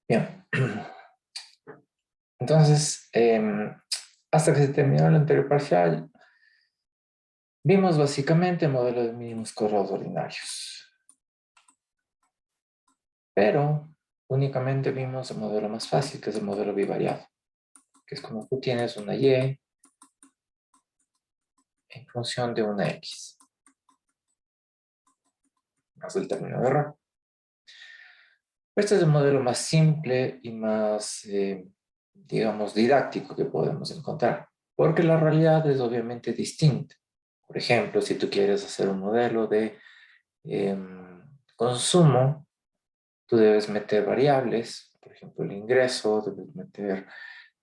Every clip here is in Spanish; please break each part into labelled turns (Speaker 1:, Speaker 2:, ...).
Speaker 1: Bien. Entonces, hasta que se terminó el anterior parcial, vimos básicamente el modelo de mínimos cuadrados ordinarios. Pero únicamente vimos el modelo más fácil, que es el modelo bivariado, que es como tú tienes una y en función de una x, más el término de error. Este es el modelo más simple y más, digamos, didáctico que podemos encontrar, porque la realidad es obviamente distinta. Por ejemplo, si tú quieres hacer un modelo de consumo, tú debes meter variables, por ejemplo, el ingreso, debes meter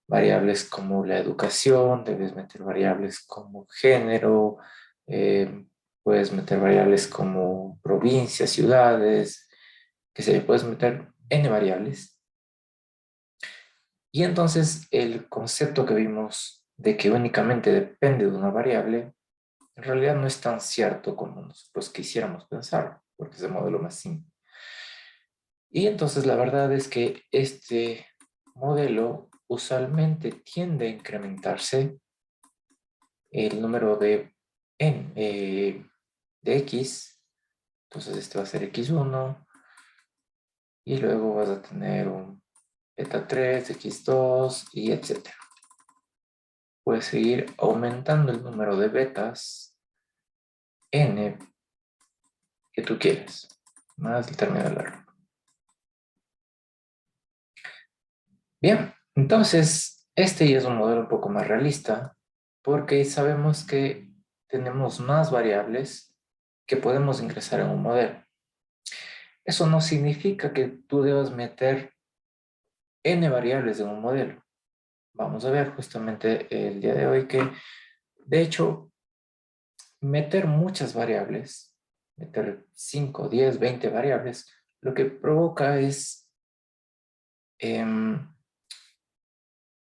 Speaker 1: variables como la educación, debes meter variables como género, eh, puedes meter variables como provincias, ciudades, que se puedes meter n variables. Y entonces el concepto que vimos de que únicamente depende de una variable, en realidad no es tan cierto como nosotros quisiéramos pensar, porque es el modelo más simple. Y entonces la verdad es que este modelo usualmente tiende a incrementarse el número de x. Entonces este va a ser x1 y luego vas a tener un beta 3, x2 y etcétera. Puedes seguir aumentando el número de betas n que tú quieres, más el término del error. Bien, entonces este ya es un modelo un poco más realista porque sabemos que tenemos más variables que podemos ingresar en un modelo. Eso no significa que tú debas meter n variables en un modelo. Vamos a ver justamente el día de hoy que, de hecho, meter muchas variables, meter 5, 10, 20 variables, lo que provoca es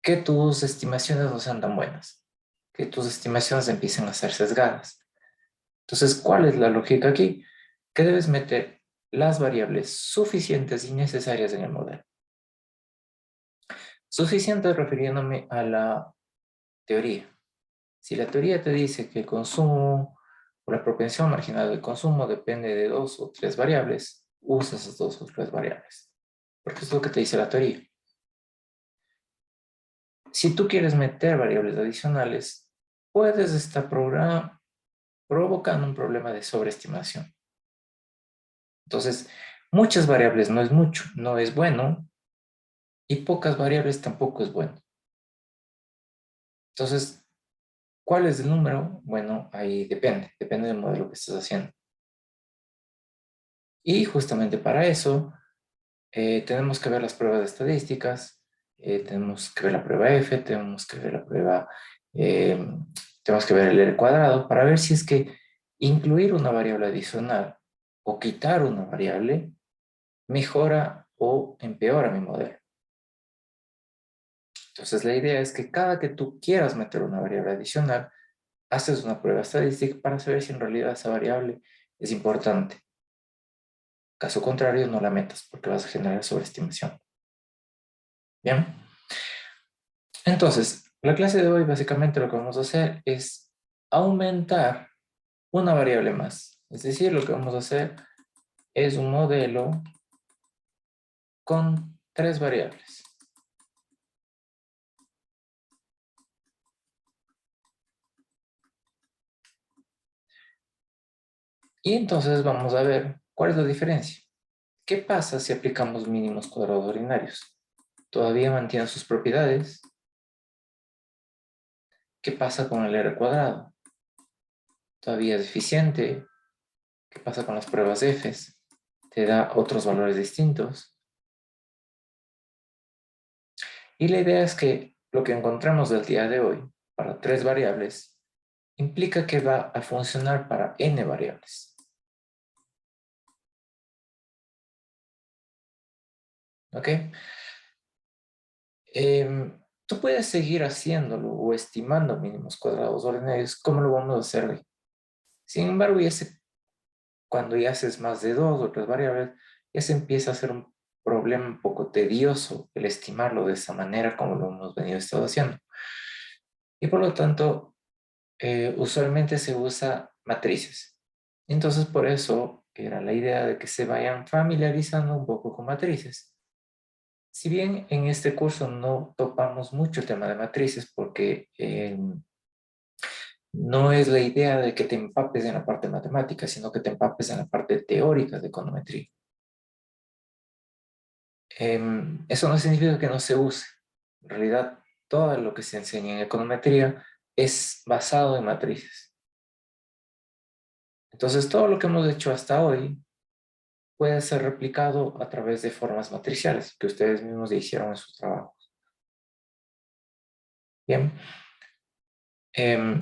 Speaker 1: que tus estimaciones no sean tan buenas, que tus estimaciones empiecen a ser sesgadas. Entonces, ¿cuál es la lógica aquí? Que debes meter las variables suficientes y necesarias en el modelo. Suficiente refiriéndome a la teoría. Si la teoría te dice que el consumo o la propensión marginal del consumo depende de 2 o 3 variables, usa esas 2 o 3 variables, porque es lo que te dice la teoría. Si tú quieres meter variables adicionales, puedes estar provocando un problema de sobreestimación. Entonces, muchas variables no es mucho, no es bueno, y pocas variables tampoco es bueno. Entonces, ¿cuál es el número? Bueno, ahí depende del modelo que estés haciendo. Y justamente para eso, tenemos que ver las pruebas de estadísticas, tenemos que ver la prueba F, tenemos que ver la prueba, tenemos que ver el R cuadrado, para ver si es que incluir una variable adicional o quitar una variable mejora o empeora mi modelo. Entonces la idea es que cada que tú quieras meter una variable adicional, haces una prueba estadística para saber si en realidad esa variable es importante. Caso contrario, no la metas porque vas a generar sobreestimación. Bien. Entonces, la clase de hoy básicamente lo que vamos a hacer es aumentar una variable más. Es decir, lo que vamos a hacer es un modelo con 3 variables. Y entonces vamos a ver cuál es la diferencia. ¿Qué pasa si aplicamos mínimos cuadrados ordinarios? ¿Todavía mantiene sus propiedades? ¿Qué pasa con el R cuadrado? ¿Todavía es eficiente? ¿Qué pasa con las pruebas F? ¿Te da otros valores distintos? Y la idea es que lo que encontramos del día de hoy para 3 variables implica que va a funcionar para n variables. ¿Ok? Tú puedes seguir haciéndolo o estimando mínimos cuadrados ordinarios como lo vamos a hacer hoy. Sin embargo, cuando ya haces más de 2 o 3 variables, ya se empieza a hacer un problema un poco tedioso el estimarlo de esa manera como lo hemos venido estado haciendo. Y por lo tanto, usualmente se usa matrices. Entonces, por eso era la idea de que se vayan familiarizando un poco con matrices. Si bien en este curso no topamos mucho el tema de matrices porque no es la idea de que te empapes en la parte matemática, sino que te empapes en la parte teórica de econometría. Eso no significa que no se use. En realidad, todo lo que se enseña en econometría es basado en matrices. Entonces, todo lo que hemos hecho hasta hoy puede ser replicado a través de formas matriciales que ustedes mismos ya hicieron en sus trabajos. Bien.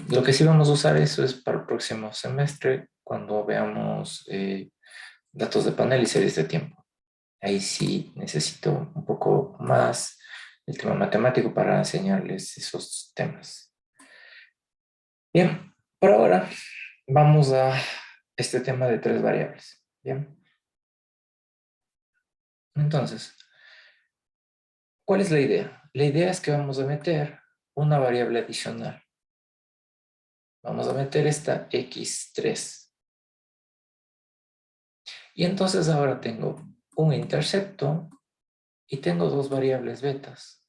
Speaker 1: Lo que sí vamos a usar eso es para el próximo semestre, cuando veamos datos de panel y series de tiempo. Ahí sí necesito un poco más el tema matemático para enseñarles esos temas. Bien, por ahora vamos a este tema de tres variables. Bien. Entonces, ¿cuál es la idea? La idea es que vamos a meter una variable adicional. Vamos a meter esta x3. Y entonces ahora tengo un intercepto y tengo dos variables betas.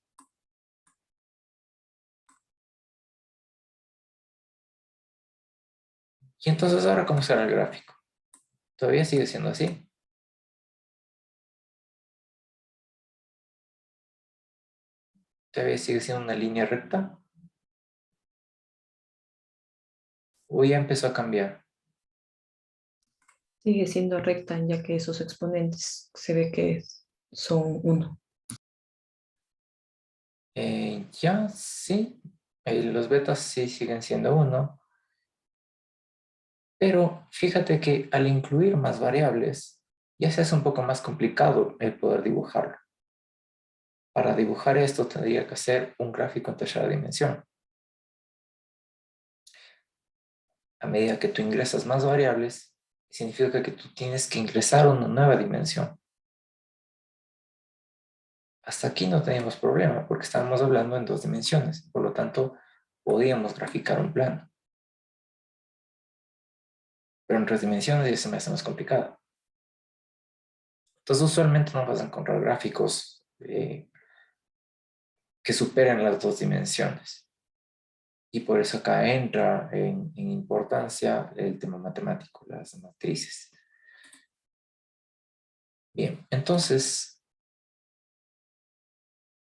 Speaker 1: Y entonces ahora, ¿cómo será el gráfico? Todavía sigue siendo así. Todavía sigue siendo una línea recta. O ya empezó a cambiar.
Speaker 2: Sigue siendo recta, ya que esos exponentes se ve que son 1.
Speaker 1: Ya, sí. Los betas sí siguen siendo 1. Pero fíjate que al incluir más variables, ya se hace un poco más complicado el poder dibujarlo. Para dibujar esto tendría que hacer un gráfico en tercera dimensión. A medida que tú ingresas más variables, significa que tú tienes que ingresar una nueva dimensión. Hasta aquí no teníamos problema porque estábamos hablando en dos dimensiones. Por lo tanto, podíamos graficar un plano. Pero en tres dimensiones ya se me hace más complicado. Entonces, usualmente no vas a encontrar gráficos que superen las dos dimensiones. Y por eso acá entra en importancia el tema matemático, las matrices. Bien, entonces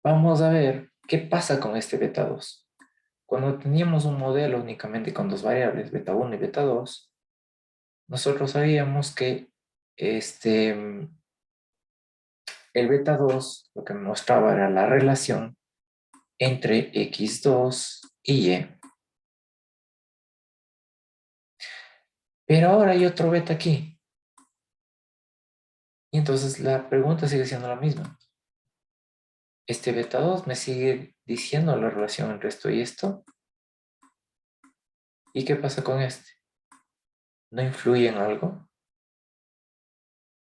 Speaker 1: vamos a ver qué pasa con este beta 2. Cuando teníamos un modelo únicamente con dos variables, beta 1 y beta 2, nosotros sabíamos que el beta 2 lo que me mostraba era la relación entre x2 y y. Pero ahora hay otro beta aquí. Y entonces la pregunta sigue siendo la misma. Este beta 2 me sigue diciendo la relación entre esto y esto. ¿Y qué pasa con este? ¿No influye en algo?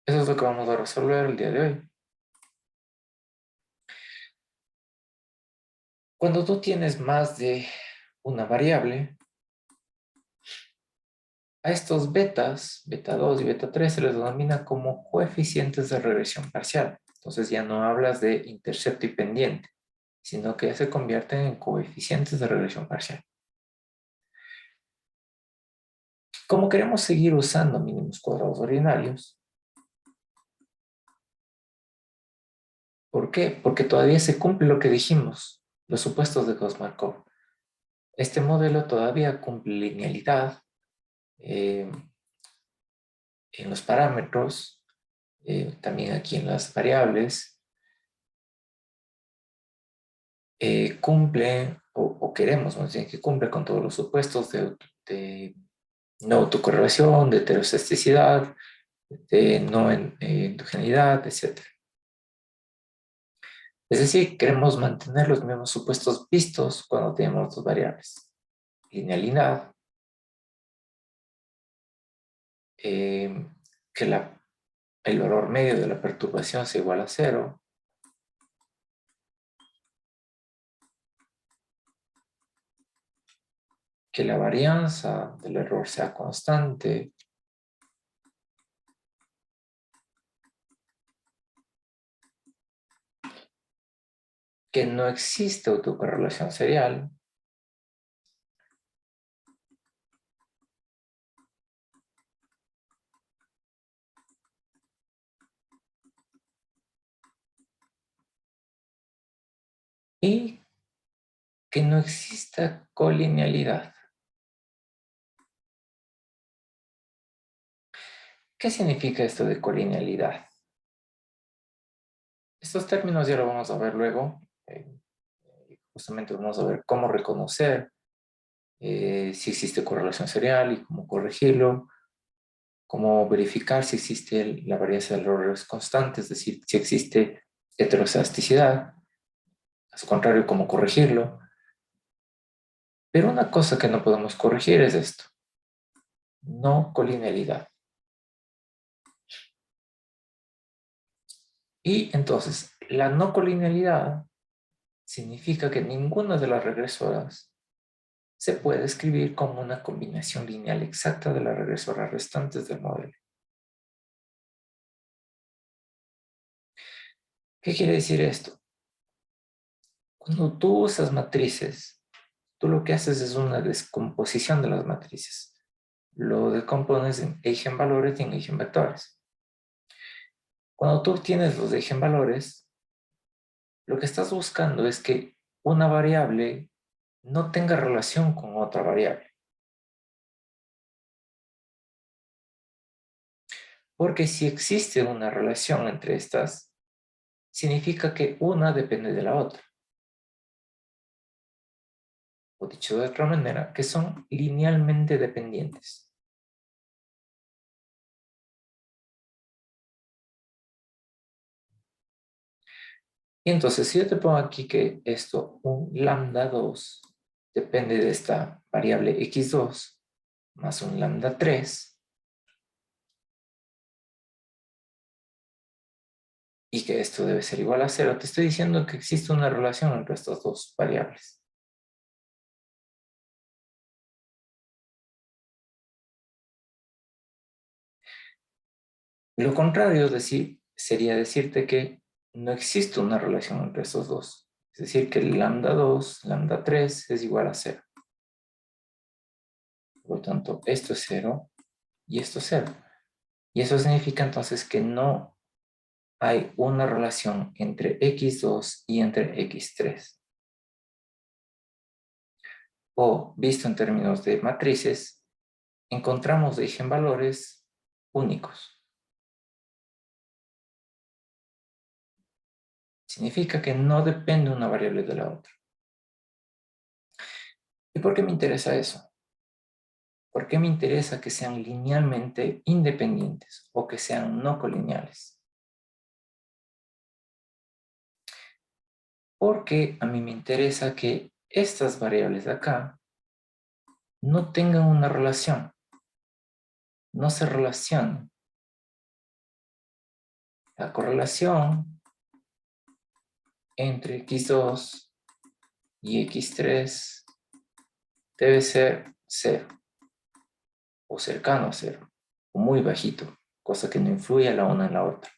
Speaker 1: Eso es lo que vamos a resolver el día de hoy. Cuando tú tienes más de una variable, a estos betas, beta 2 y beta 3, se les denomina como coeficientes de regresión parcial. Entonces ya no hablas de intercepto y pendiente, sino que ya se convierten en coeficientes de regresión parcial. Como queremos seguir usando mínimos cuadrados ordinarios, ¿por qué? Porque todavía se cumple lo que dijimos, los supuestos de Gauss-Markov. Este modelo todavía cumple linealidad en los parámetros, también aquí en las variables, cumple, o queremos más bien que cumple con todos los supuestos de no autocorrelación, de heteroscesticidad, de no endogeneidad, etc. Es decir, queremos mantener los mismos supuestos vistos cuando tenemos dos variables. Linealidad, que el valor medio de la perturbación sea igual a 0, que la varianza del error sea constante, que no existe autocorrelación serial, y que no exista colinealidad. ¿Qué significa esto de colinealidad? Estos términos ya lo vamos a ver luego. Justamente vamos a ver cómo reconocer si existe correlación serial y cómo corregirlo, cómo verificar si existe la varianza de errores constante, es decir, si existe heterocedasticidad, al contrario, cómo corregirlo. Pero una cosa que no podemos corregir es esto, no colinealidad. Y entonces, la no colinealidad significa que ninguna de las regresoras se puede escribir como una combinación lineal exacta de las regresoras restantes del modelo. ¿Qué quiere decir esto? Cuando tú usas matrices, tú lo que haces es una descomposición de las matrices. Lo decompones en eigenvalores y en eigenvectores. Cuando tú obtienes los eigenvalores, lo que estás buscando es que una variable no tenga relación con otra variable. Porque si existe una relación entre estas, significa que una depende de la otra. O dicho de otra manera, que son linealmente dependientes. Y entonces, si yo te pongo aquí que esto, un lambda 2, depende de esta variable x2, más un lambda 3, y que esto debe ser igual a 0, te estoy diciendo que existe una relación entre estas dos variables. Lo contrario sería decirte que no existe una relación entre estos dos. Es decir, que lambda 2, lambda 3 es igual a 0. Por lo tanto, esto es 0 y esto es 0. Y eso significa entonces que no hay una relación entre x2 y entre x3. O, visto en términos de matrices, encontramos eigenvalores únicos. Significa que no depende una variable de la otra. ¿Y por qué me interesa eso? ¿Por qué me interesa que sean linealmente independientes o que sean no colineales? Porque a mí me interesa que estas variables de acá no tengan una relación, no se relacionen. La correlación entre x2 y x3 debe ser 0 o cercano a 0 o muy bajito, cosa que no influya la una en la otra.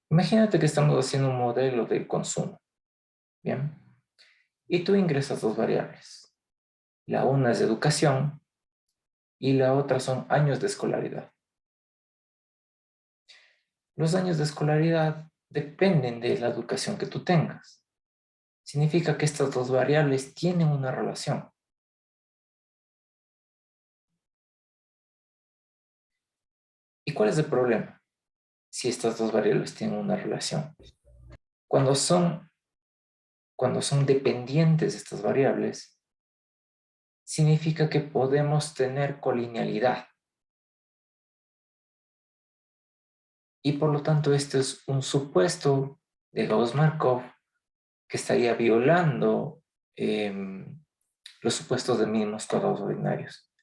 Speaker 1: Imagínate que estamos haciendo un modelo de consumo, ¿bien? Y tú ingresas dos variables. La una es educación y la otra son años de escolaridad. Los años de escolaridad dependen de la educación que tú tengas. Significa que estas dos variables tienen una relación. ¿Y cuál es el problema? Si estas dos variables tienen una relación. Cuando son, cuando son dependientes de estas variables, significa que podemos tener colinealidad. Y por lo tanto, este es un supuesto de Gauss-Markov que estaría violando los supuestos de mínimos cuadrados ordinarios.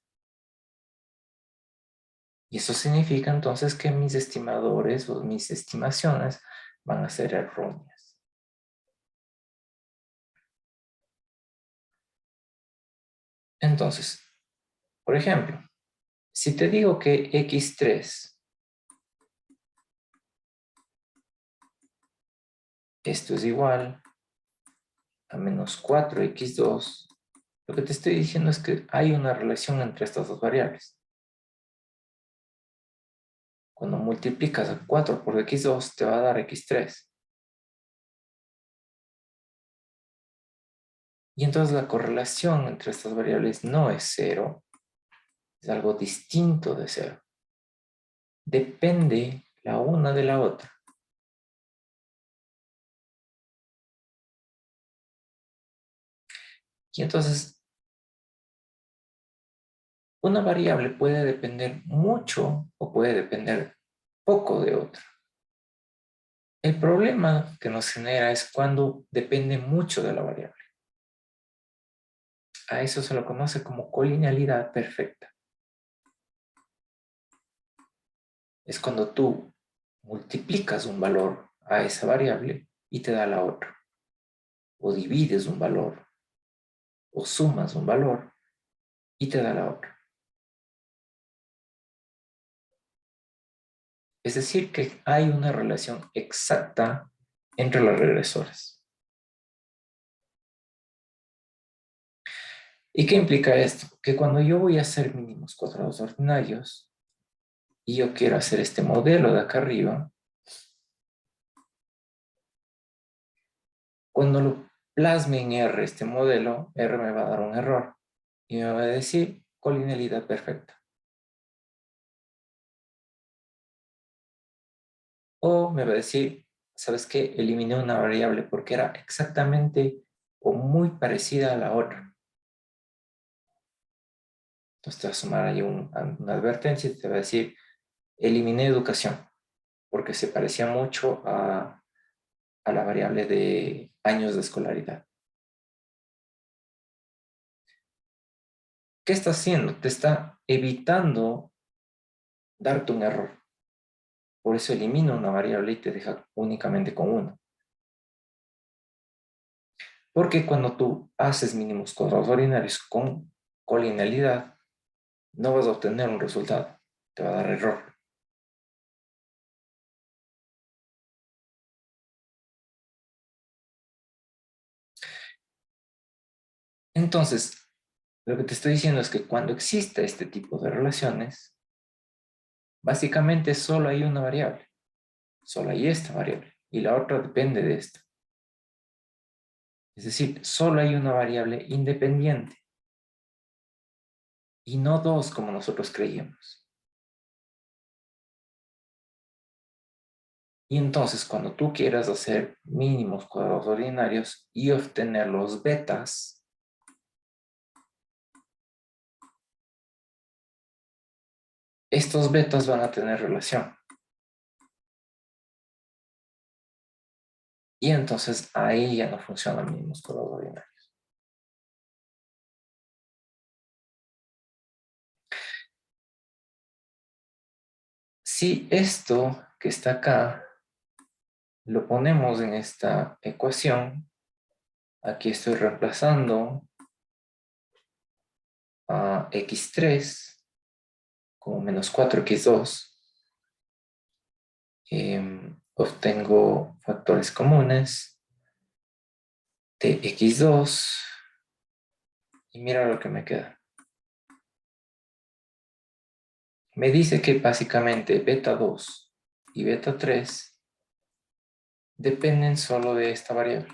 Speaker 1: Y eso significa entonces que mis estimadores o mis estimaciones van a ser erróneas. Entonces, por ejemplo, si te digo que x3, esto es igual a menos 4x2, lo que te estoy diciendo es que hay una relación entre estas dos variables. Cuando multiplicas a 4 por x2, te va a dar x3. Y entonces la correlación entre estas variables no es cero, es algo distinto de cero. Depende la una de la otra. Y entonces, una variable puede depender mucho o puede depender poco de otra. El problema que nos genera es cuando depende mucho de la variable. A eso se lo conoce como colinealidad perfecta. Es cuando tú multiplicas un valor a esa variable y te da la otra. O divides un valor o sumas un valor y te da la otra. Es decir, que hay una relación exacta entre las regresoras. ¿Y qué implica esto? Que cuando yo voy a hacer mínimos cuadrados ordinarios y yo quiero hacer este modelo de acá arriba, cuando lo plasme en R este modelo, R me va a dar un error y me va a decir colinealidad perfecta. O me va a decir, ¿sabes qué? Eliminé una variable porque era exactamente o muy parecida a la otra. Entonces te va a sumar ahí una advertencia y te va a decir, eliminé educación porque se parecía mucho a la variable de años de escolaridad. ¿Qué está haciendo? Te está evitando darte un error. Por eso elimina una variable y te deja únicamente con una. Porque cuando tú haces mínimos cuadrados ordinarios con colinealidad, no vas a obtener un resultado. Te va a dar error. Entonces, lo que te estoy diciendo es que cuando existe este tipo de relaciones, básicamente solo hay una variable. Solo hay esta variable. Y la otra depende de esta. Es decir, solo hay una variable independiente. Y no dos como nosotros creíamos. Y entonces, cuando tú quieras hacer mínimos cuadrados ordinarios y obtener los betas, estos betas van a tener relación. Y entonces ahí ya no funcionan mínimos cuadrados ordinarios. Si esto que está acá lo ponemos en esta ecuación, aquí estoy reemplazando a x3 como menos 4x2. Obtengo factores comunes de x2 y mira lo que me queda. Me dice que básicamente beta 2 y beta 3 dependen solo de esta variable.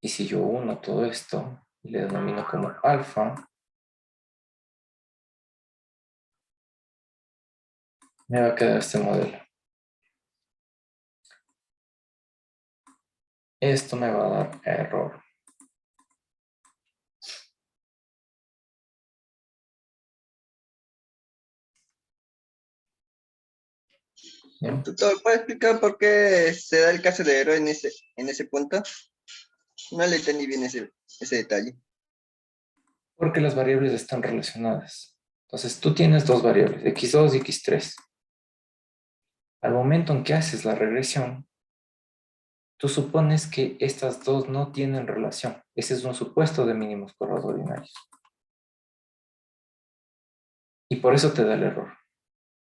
Speaker 1: Y si yo uno todo esto y le denomino como alfa, me va a quedar este modelo. Esto me va a dar error. ¿Bien?
Speaker 3: Tutor, ¿puede explicar por qué se da el caso de error en ese punto? No le entendí bien ese detalle.
Speaker 1: Porque las variables están relacionadas. Entonces tú tienes dos variables, x2 y x3. Al momento en que haces la regresión, tú supones que estas dos no tienen relación. Ese es un supuesto de mínimos corredordinarios. Y por eso te da el error.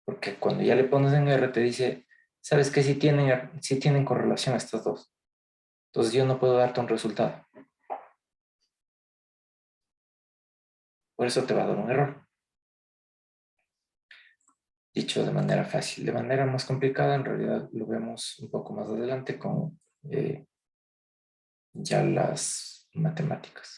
Speaker 1: Porque cuando ya le pones en R te dice, ¿sabes qué? Si tienen correlación estas dos. Entonces yo no puedo darte un resultado. Por eso te va a dar un error. Dicho de manera fácil. De manera más complicada, en realidad lo vemos un poco más adelante con ya las matemáticas.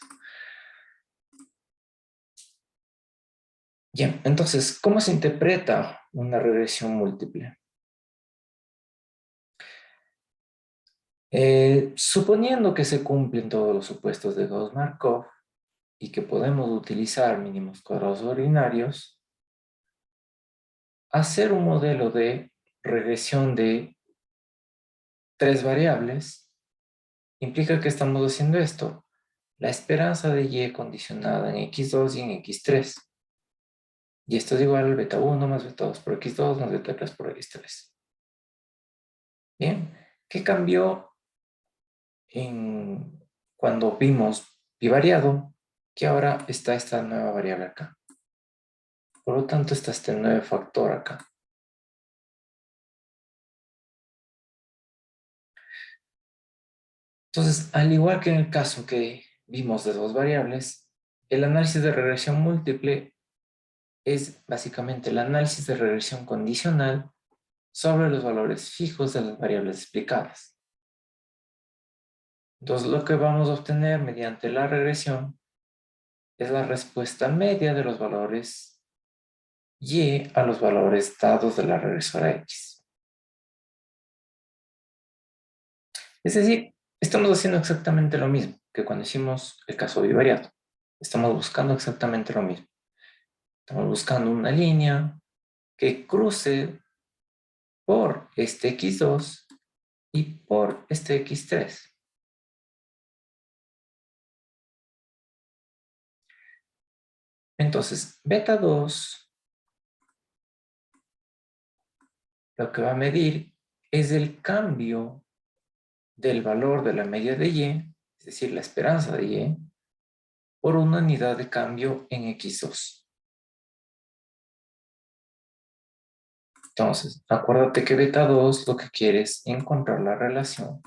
Speaker 1: Bien, entonces, ¿cómo se interpreta una regresión múltiple? Suponiendo que se cumplen todos los supuestos de Gauss-Markov y que podemos utilizar mínimos cuadrados ordinarios, hacer un modelo de regresión de tres variables implica que estamos haciendo esto. La esperanza de y condicionada en x2 y en x3. Y esto es igual al beta 1 más beta 2 por x2 más beta 3 por x3. Bien, ¿qué cambió cuando vimos bivariado? Que ahora está esta nueva variable acá. Por lo tanto, está este nuevo factor acá. Entonces, al igual que en el caso que vimos de dos variables, el análisis de regresión múltiple es básicamente el análisis de regresión condicional sobre los valores fijos de las variables explicadas. Entonces, lo que vamos a obtener mediante la regresión es la respuesta media de los valores y a los valores dados de la regresora x. Es decir, estamos haciendo exactamente lo mismo que cuando hicimos el caso bivariado. Estamos buscando exactamente lo mismo. Estamos buscando una línea que cruce por este x2 y por este x3. Entonces, beta 2 lo que va a medir es el cambio del valor de la media de y, es decir, la esperanza de y, por una unidad de cambio en x2. Entonces, acuérdate que beta 2 lo que quiere es encontrar la relación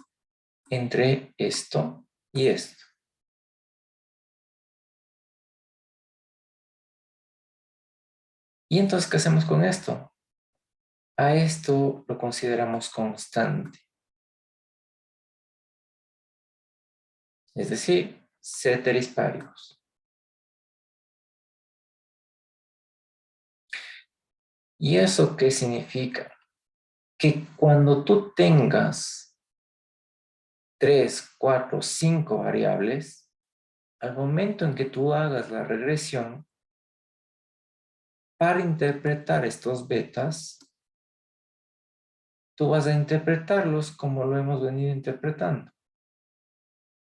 Speaker 1: entre esto y esto. ¿Y entonces qué hacemos con esto? A esto lo consideramos constante. Es decir, ceteris paribus. ¿Y eso qué significa? Que cuando tú tengas 3, 4, 5 variables, al momento en que tú hagas la regresión, para interpretar estos betas, tú vas a interpretarlos como lo hemos venido interpretando.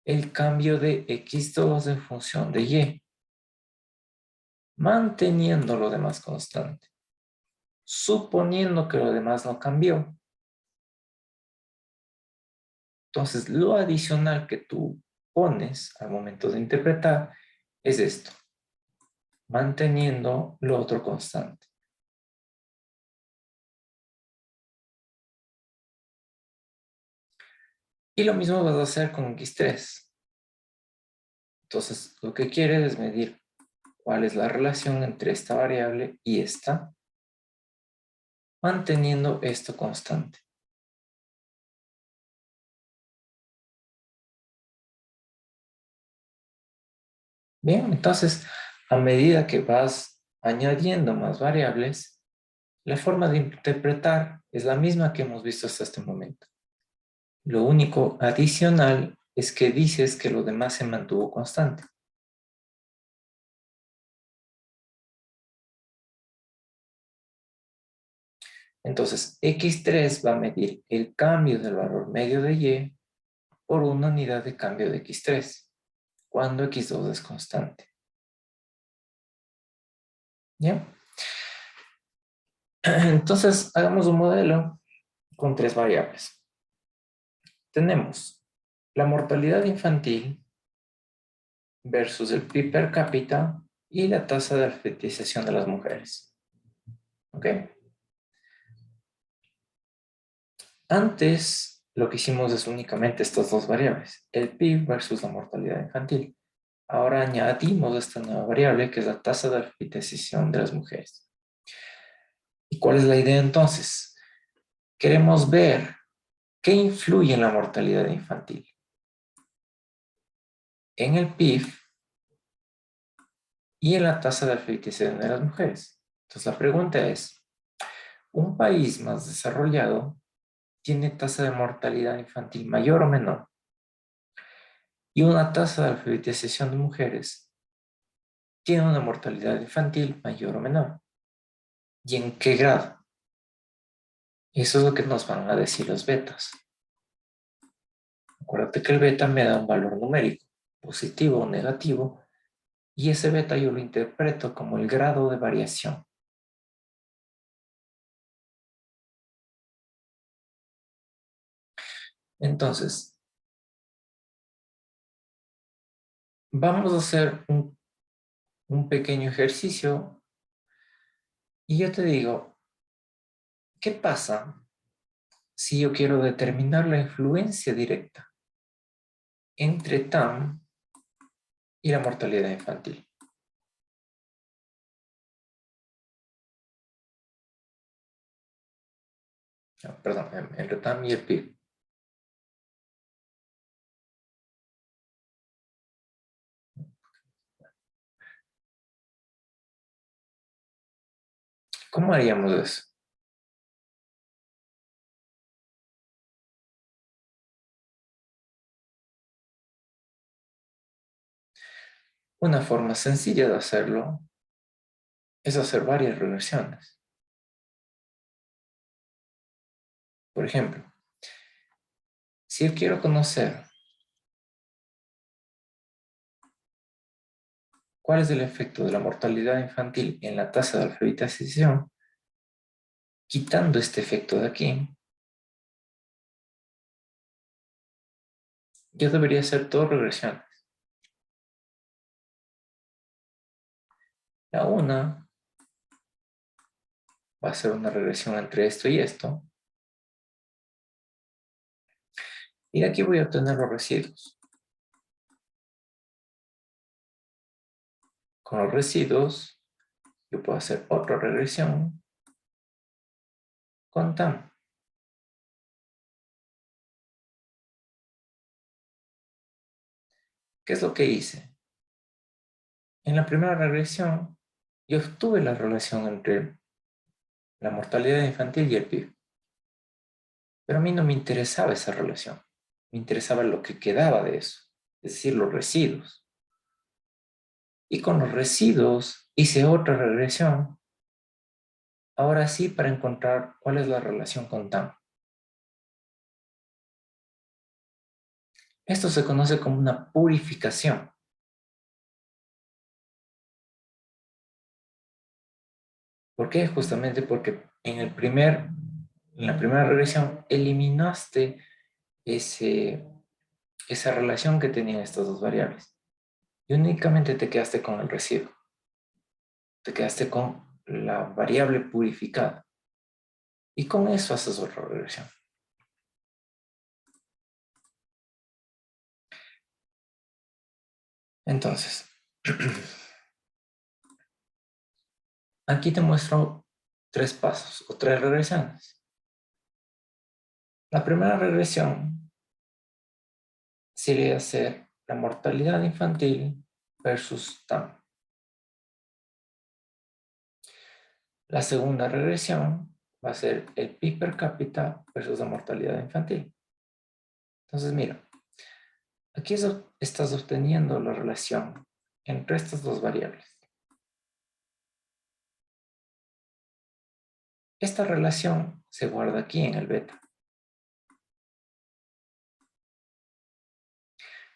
Speaker 1: El cambio de x2 en función de y, manteniendo lo demás constante, suponiendo que lo demás no cambió. Entonces, lo adicional que tú pones al momento de interpretar es esto, manteniendo lo otro constante. Y lo mismo vas a hacer con x3. Entonces, lo que quieres es medir cuál es la relación entre esta variable y esta, manteniendo esto constante. Bien, entonces, a medida que vas añadiendo más variables, la forma de interpretar es la misma que hemos visto hasta este momento. Lo único adicional es que dices que lo demás se mantuvo constante. Entonces, x3 va a medir el cambio del valor medio de y por una unidad de cambio de x3, cuando x2 es constante. ¿Ya? Entonces, hagamos un modelo con 3 variables. Tenemos la mortalidad infantil versus el PIB per cápita y la tasa de alfabetización de las mujeres. ¿Ok? Antes, lo que hicimos es únicamente estas dos variables, el PIB versus la mortalidad infantil. Ahora añadimos esta nueva variable que es la tasa de alfabetización de las mujeres. ¿Y cuál es la idea entonces? Queremos ver qué influye en la mortalidad infantil. En el PIB y en la tasa de alfabetización de las mujeres. Entonces la pregunta es, ¿un país más desarrollado tiene tasa de mortalidad infantil mayor o menor? Y una tasa de alfabetización de mujeres tiene una mortalidad infantil mayor o menor. ¿Y en qué grado? Eso es lo que nos van a decir los betas. Acuérdate que el beta me da un valor numérico, positivo o negativo, y ese beta yo lo interpreto como el grado de variación. Entonces, vamos a hacer un pequeño ejercicio y yo te digo, ¿qué pasa si yo quiero determinar la influencia directa entre TAM y la mortalidad infantil? No, perdón, entre TAM y el PIB. ¿Cómo haríamos eso? Una forma sencilla de hacerlo es hacer varias regresiones. Por ejemplo, si yo quiero conocer cuál es el efecto de la mortalidad infantil en la tasa de alfabetización, quitando este efecto de aquí, yo debería hacer dos regresiones. La una va a ser una regresión entre esto y esto, y de aquí voy a obtener los residuos. Con los residuos, yo puedo hacer otra regresión con TAM. ¿Qué es lo que hice? En la primera regresión, yo obtuve la relación entre la mortalidad infantil y el PIB. Pero a mí no me interesaba esa relación. Me interesaba lo que quedaba de eso, es decir, los residuos. Y con los residuos hice otra regresión, ahora sí para encontrar cuál es la relación con TAM. Esto se conoce como una purificación. ¿Por qué? Justamente porque en la primera regresión eliminaste esa relación que tenían estas dos variables. Y únicamente te quedaste con el residuo. Te quedaste con la variable purificada. Y con eso haces otra regresión. Entonces, aquí te muestro 3 pasos o 3 regresiones. La primera regresión sería hacer la mortalidad infantil versus TAM. La segunda regresión va a ser el PIB per cápita versus la mortalidad infantil. Entonces, mira, aquí estás obteniendo la relación entre estas dos variables. Esta relación se guarda aquí en el beta.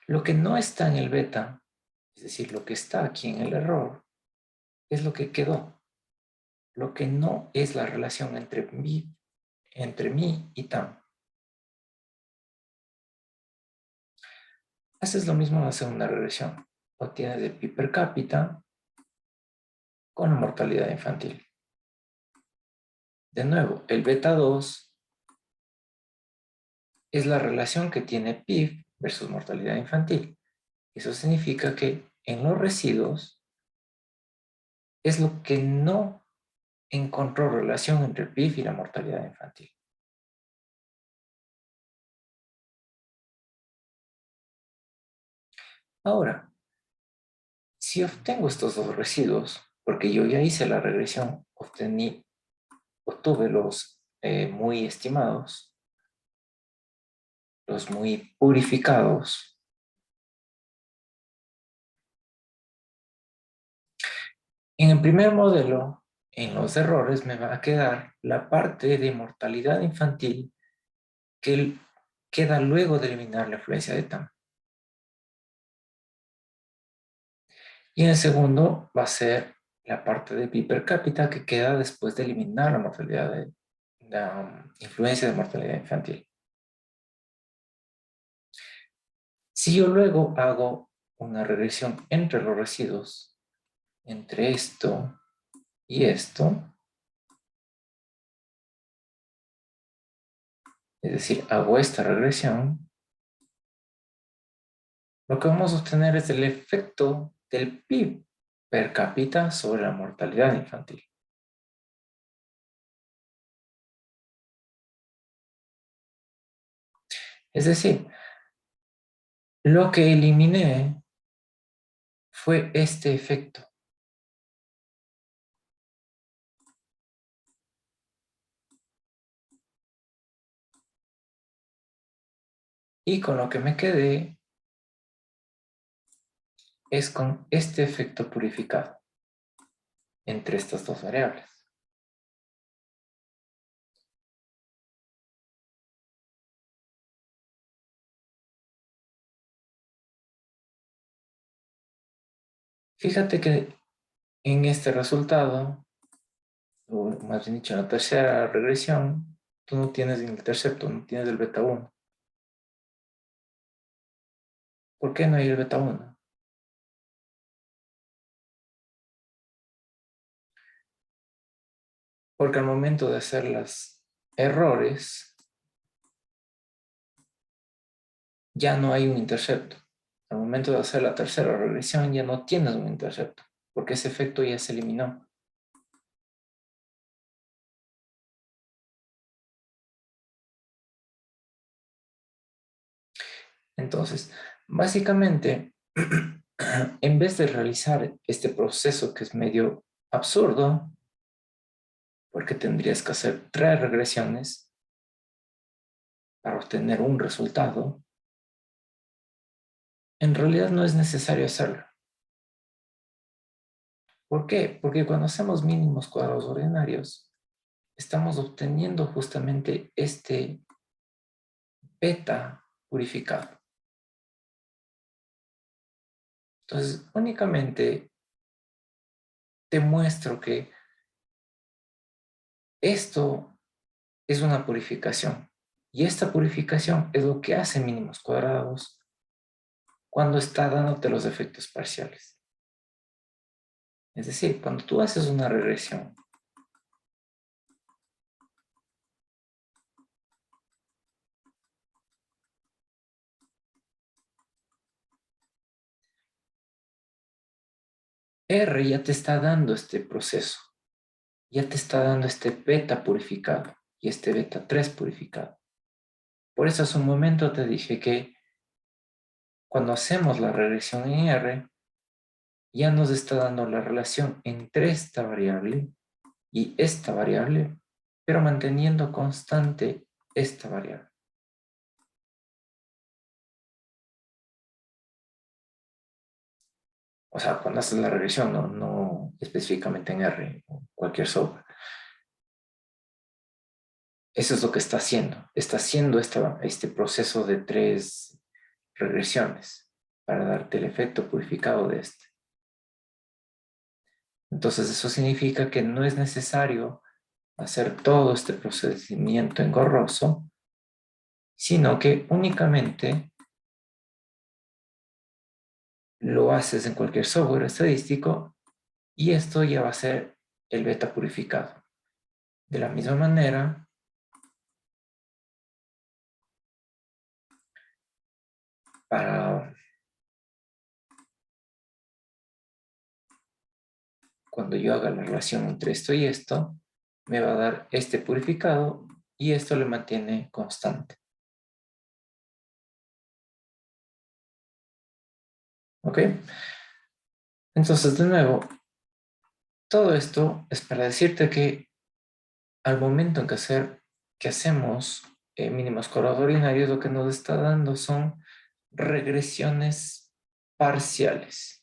Speaker 1: Lo que no está en el beta, es decir, lo que está aquí en el error, es lo que quedó. Lo que no es la relación entre mí y Tam. Haces lo mismo en la segunda regresión. Obtienes el pi per cápita con la mortalidad infantil. De nuevo, el beta 2 es la relación que tiene PIB versus mortalidad infantil. Eso significa que en los residuos es lo que no encontró relación entre el PIB y la mortalidad infantil. Ahora, si obtengo estos dos residuos, porque yo ya hice la regresión, obtuve los muy estimados, los muy purificados. En el primer modelo, en los errores, me va a quedar la parte de mortalidad infantil que queda luego de eliminar la influencia de TAM. Y en el segundo va a ser la parte de pi per cápita que queda después de eliminar la mortalidad la influencia de mortalidad infantil. Si yo luego hago una regresión entre los residuos, entre esto y esto, es decir, hago esta regresión, lo que vamos a obtener es el efecto del PIB per cápita sobre la mortalidad infantil. Es decir, lo que eliminé fue este efecto. Y con lo que me quedé es con este efecto purificado entre estas dos variables. Fíjate que en este resultado, o más bien dicho, en la tercera regresión, tú no tienes el intercepto, no tienes el beta 1. ¿Por qué no hay el beta 1? Porque al momento de hacer los errores, ya no hay un intercepto. Al momento de hacer la tercera regresión, ya no tienes un intercepto, porque ese efecto ya se eliminó. Entonces, básicamente, en vez de realizar este proceso que es medio absurdo, porque tendrías que hacer 3 regresiones para obtener un resultado, en realidad no es necesario hacerlo. ¿Por qué? Porque cuando hacemos mínimos cuadrados ordinarios, estamos obteniendo justamente este beta purificado. Entonces, únicamente te muestro que esto es una purificación. Y esta purificación es lo que hace mínimos cuadrados cuando está dándote los efectos parciales. Es decir, cuando tú haces una regresión, R ya te está dando este proceso, ya te está dando este beta purificado y este beta 3 purificado. Por eso hace un momento te dije que cuando hacemos la regresión en R, ya nos está dando la relación entre esta variable y esta variable, pero manteniendo constante esta variable. O sea, cuando haces la regresión, no específicamente en R, o cualquier software. Eso es lo que está haciendo. Está haciendo este proceso de 3 regresiones. para darte el efecto purificado de este. Entonces eso significa que no es necesario hacer todo este procedimiento engorroso, sino que únicamente lo haces en cualquier software estadístico y esto ya va a ser el beta purificado. De la misma manera, para cuando yo haga la relación entre esto y esto, me va a dar este purificado y esto le mantiene constante. ¿Ok? Entonces, de nuevo, todo esto es para decirte que al momento en que hacemos mínimos cuadrados ordinarios, lo que nos está dando son regresiones parciales.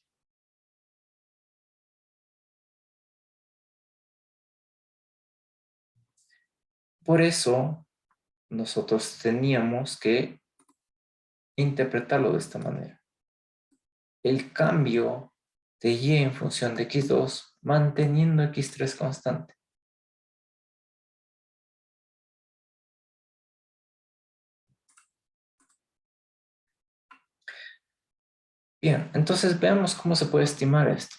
Speaker 1: Por eso, nosotros teníamos que interpretarlo de esta manera. El cambio de y en función de x2 manteniendo x3 constante. Bien, entonces veamos cómo se puede estimar esto.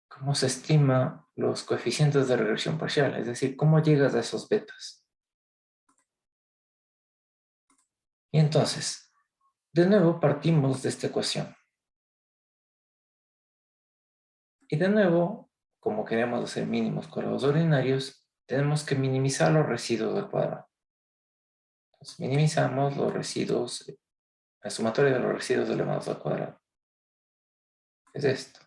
Speaker 1: Cómo se estima los coeficientes de regresión parcial, es decir, cómo llegas a esos betas. Y entonces, de nuevo partimos de esta ecuación. Y de nuevo, como queremos hacer mínimos cuadrados ordinarios, tenemos que minimizar los residuos al cuadrado. Entonces, minimizamos los residuos, la sumatoria de los residuos elevados al cuadrado. Es esto.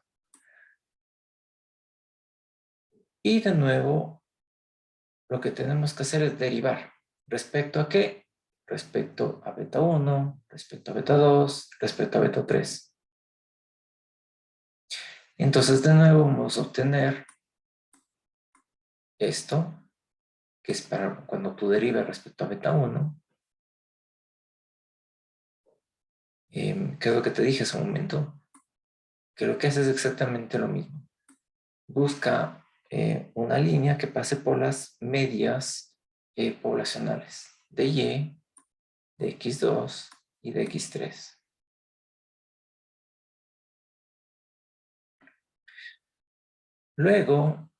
Speaker 1: Y de nuevo, lo que tenemos que hacer es derivar. ¿Respecto a qué? Respecto a beta 1, respecto a beta 2, respecto a beta 3. Entonces, de nuevo, vamos a obtener esto, que es para cuando tú derivas respecto a beta 1. ¿Qué es lo que te dije hace un momento? Que lo que hace es exactamente lo mismo. Busca una línea que pase por las medias poblacionales de Y, de X2 y de X3. Luego,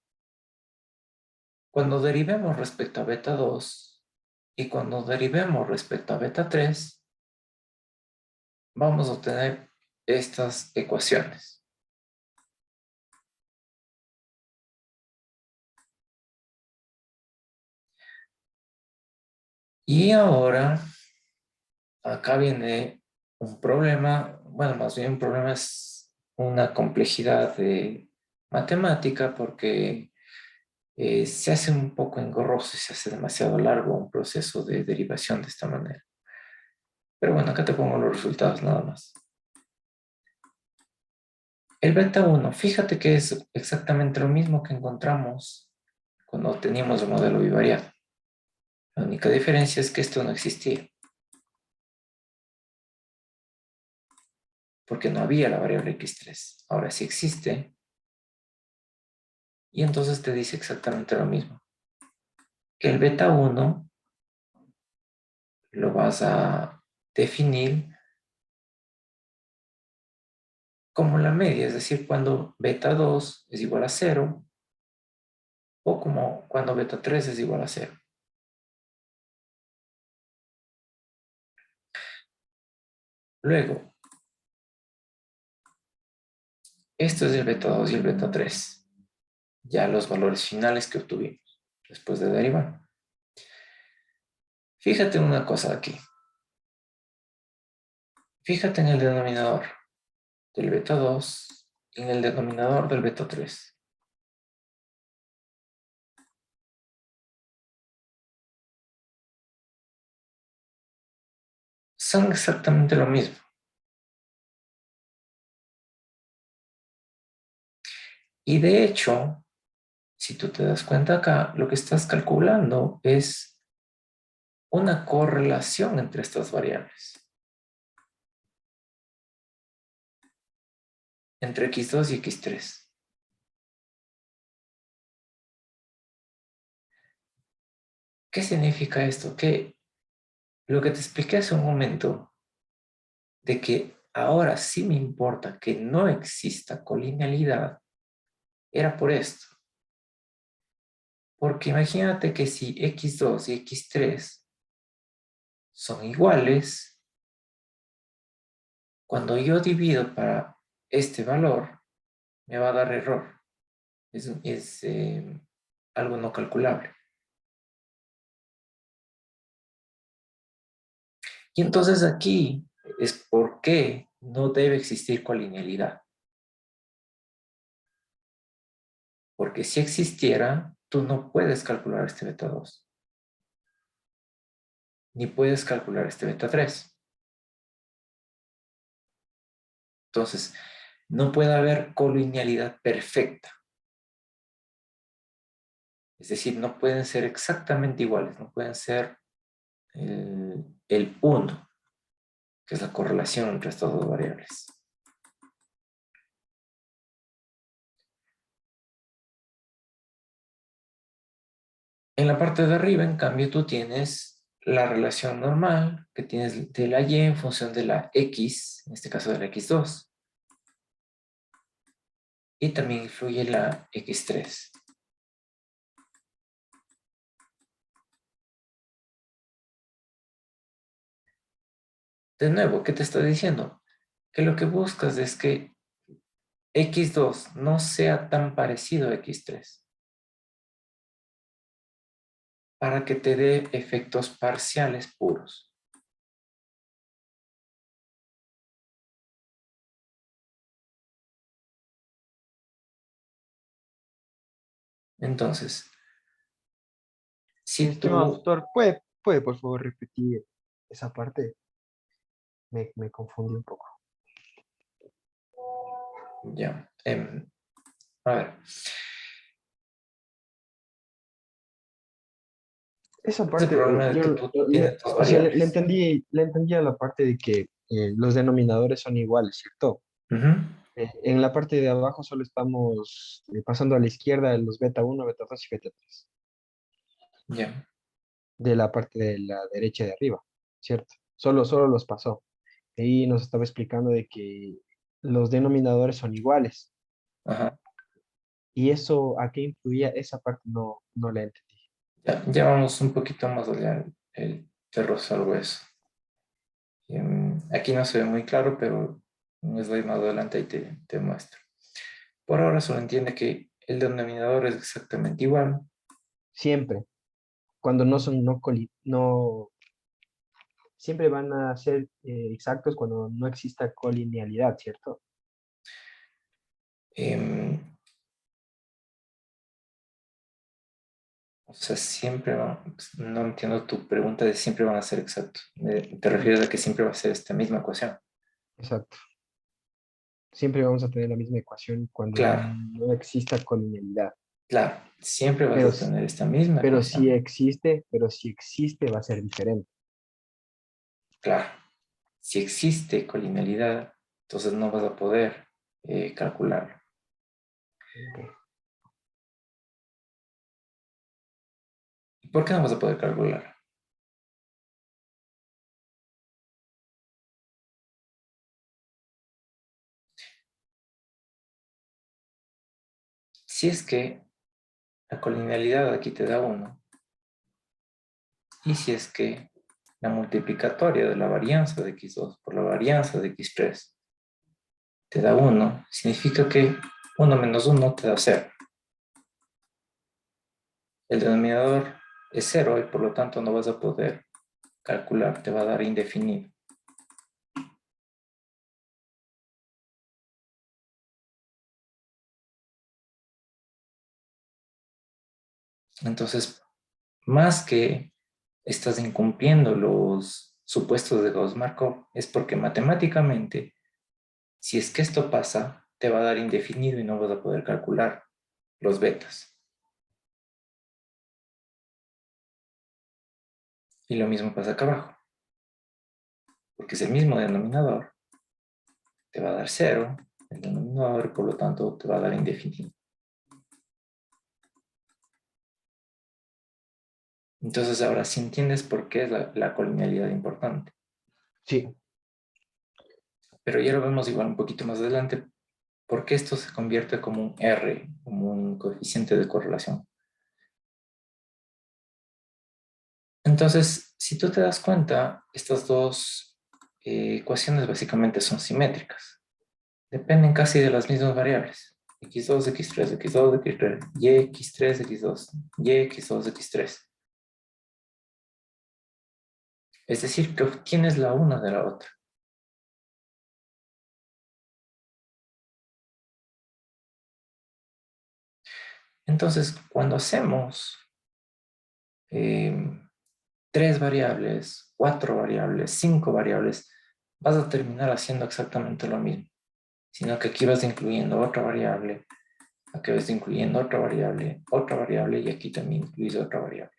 Speaker 1: cuando derivemos respecto a beta 2 y cuando derivemos respecto a beta 3, vamos a obtener estas ecuaciones. Y ahora, acá viene un problema, bueno, más bien un problema es una complejidad matemática porque se hace un poco engorroso y se hace demasiado largo un proceso de derivación de esta manera. Pero bueno, acá te pongo los resultados nada más. El beta 1, fíjate que es exactamente lo mismo que encontramos cuando teníamos el modelo bivariado. La única diferencia es que esto no existía. Porque no había la variable x3. Ahora sí existe. Y entonces te dice exactamente lo mismo. Que el beta 1 lo vas a definir como la media, es decir, cuando beta 2 es igual a 0 o como cuando beta 3 es igual a 0. Luego, esto es el beta 2 y el beta 3. Ya los valores finales que obtuvimos después de derivar. Fíjate una cosa aquí. Fíjate en el denominador del beta 2 y en el denominador del beta 3. Son exactamente lo mismo. Y de hecho, si tú te das cuenta acá, lo que estás calculando es una correlación entre estas variables. entre x2 y x3. ¿Qué significa esto? Que lo que te expliqué hace un momento, de que ahora sí me importa que no exista colinealidad, era por esto. Porque imagínate que si x2 y x3 son iguales, cuando yo divido para este valor, me va a dar error. Es algo no calculable. Y entonces aquí es por qué no debe existir colinealidad. Porque si existiera, tú no puedes calcular este beta 2, ni puedes calcular este beta 3. Entonces, no puede haber colinealidad perfecta. Es decir, no pueden ser exactamente iguales, no pueden ser el 1, que es la correlación entre estas dos variables. En la parte de arriba, en cambio, tú tienes la relación normal que tienes de la y en función de la x, en este caso de la x2. Y también influye la x3. De nuevo, ¿qué te está diciendo? Que lo que buscas es que x2 no sea tan parecido a x3 para que te dé efectos parciales puros. Entonces,
Speaker 4: Mi
Speaker 1: si
Speaker 4: estimado
Speaker 1: tú...
Speaker 4: tutor, ¿puede por favor repetir esa parte? Me confundí un poco.
Speaker 1: Ya, a ver,
Speaker 4: Esa
Speaker 1: ese
Speaker 4: parte,
Speaker 1: problema de
Speaker 4: yo,
Speaker 1: que tú tienes dos
Speaker 4: o sea,
Speaker 1: variables.
Speaker 4: le entendí a la parte de que los denominadores son iguales, ¿cierto?
Speaker 1: Ujú.
Speaker 4: En la parte de abajo solo estamos pasando a la izquierda los beta uno, beta 2 y beta 3
Speaker 1: Ya,
Speaker 4: de la parte de la derecha de arriba, ¿cierto? Solo los pasó. Ahí nos estaba explicando de que los denominadores son iguales.
Speaker 1: ajá.
Speaker 4: Y eso, ¿a qué influía? Esa parte no la entendí.
Speaker 1: Ya vamos un poquito más allá. Te resuelvo eso. Aquí no se ve muy claro, pero les doy más adelante y te muestro. Por ahora solo entiende que el denominador es exactamente igual.
Speaker 4: Siempre, cuando no son, siempre van a ser exactos cuando no exista colinealidad, ¿cierto?
Speaker 1: Em, o sea, siempre no entiendo tu pregunta de siempre van a ser exactos. ¿Te refieres a que siempre va a ser esta misma ecuación?
Speaker 4: Exacto. Siempre vamos a tener la misma ecuación cuando
Speaker 1: Claro,
Speaker 4: no exista colinealidad.
Speaker 1: claro. Siempre vas
Speaker 4: Pero,
Speaker 1: a tener esta misma
Speaker 4: si
Speaker 1: ecuación.
Speaker 4: existe, va a ser diferente.
Speaker 1: Claro. Si existe colinealidad, entonces no vas a poder calcularlo.
Speaker 4: Ok.
Speaker 1: ¿Y por qué no vas a poder calcular? Si es que la colinealidad aquí te da 1, y si es que la multiplicatoria de la varianza de x2 por la varianza de x3 te da 1, significa que 1 menos 1 te da 0. El denominador es 0 y por lo tanto no vas a poder calcular, te va a dar indefinido. Entonces, más que estás incumpliendo los supuestos de Gauss-Markov, es porque matemáticamente, si es que esto pasa, te va a dar indefinido y no vas a poder calcular los betas. Y lo mismo pasa acá abajo, porque es el mismo denominador, te va a dar 0, el denominador, por lo tanto te va a dar indefinido. Entonces ahora sí entiendes por qué es la colinealidad importante.
Speaker 4: Sí,
Speaker 1: Pero ya lo vemos igual un poquito más adelante, porque esto se convierte como un R, como un coeficiente de correlación. Entonces, si tú te das cuenta, estas dos ecuaciones básicamente son simétricas. Dependen casi de las mismas variables. X2, X3, X2, X3, Y, X3, X2, Y, X2, X3. Es decir, que obtienes la una de la otra. Entonces, cuando hacemos tres variables, cuatro variables, cinco variables, vas a terminar haciendo exactamente lo mismo. Sino que aquí vas incluyendo aquí vas incluyendo otra variable y aquí también incluyes otra variable.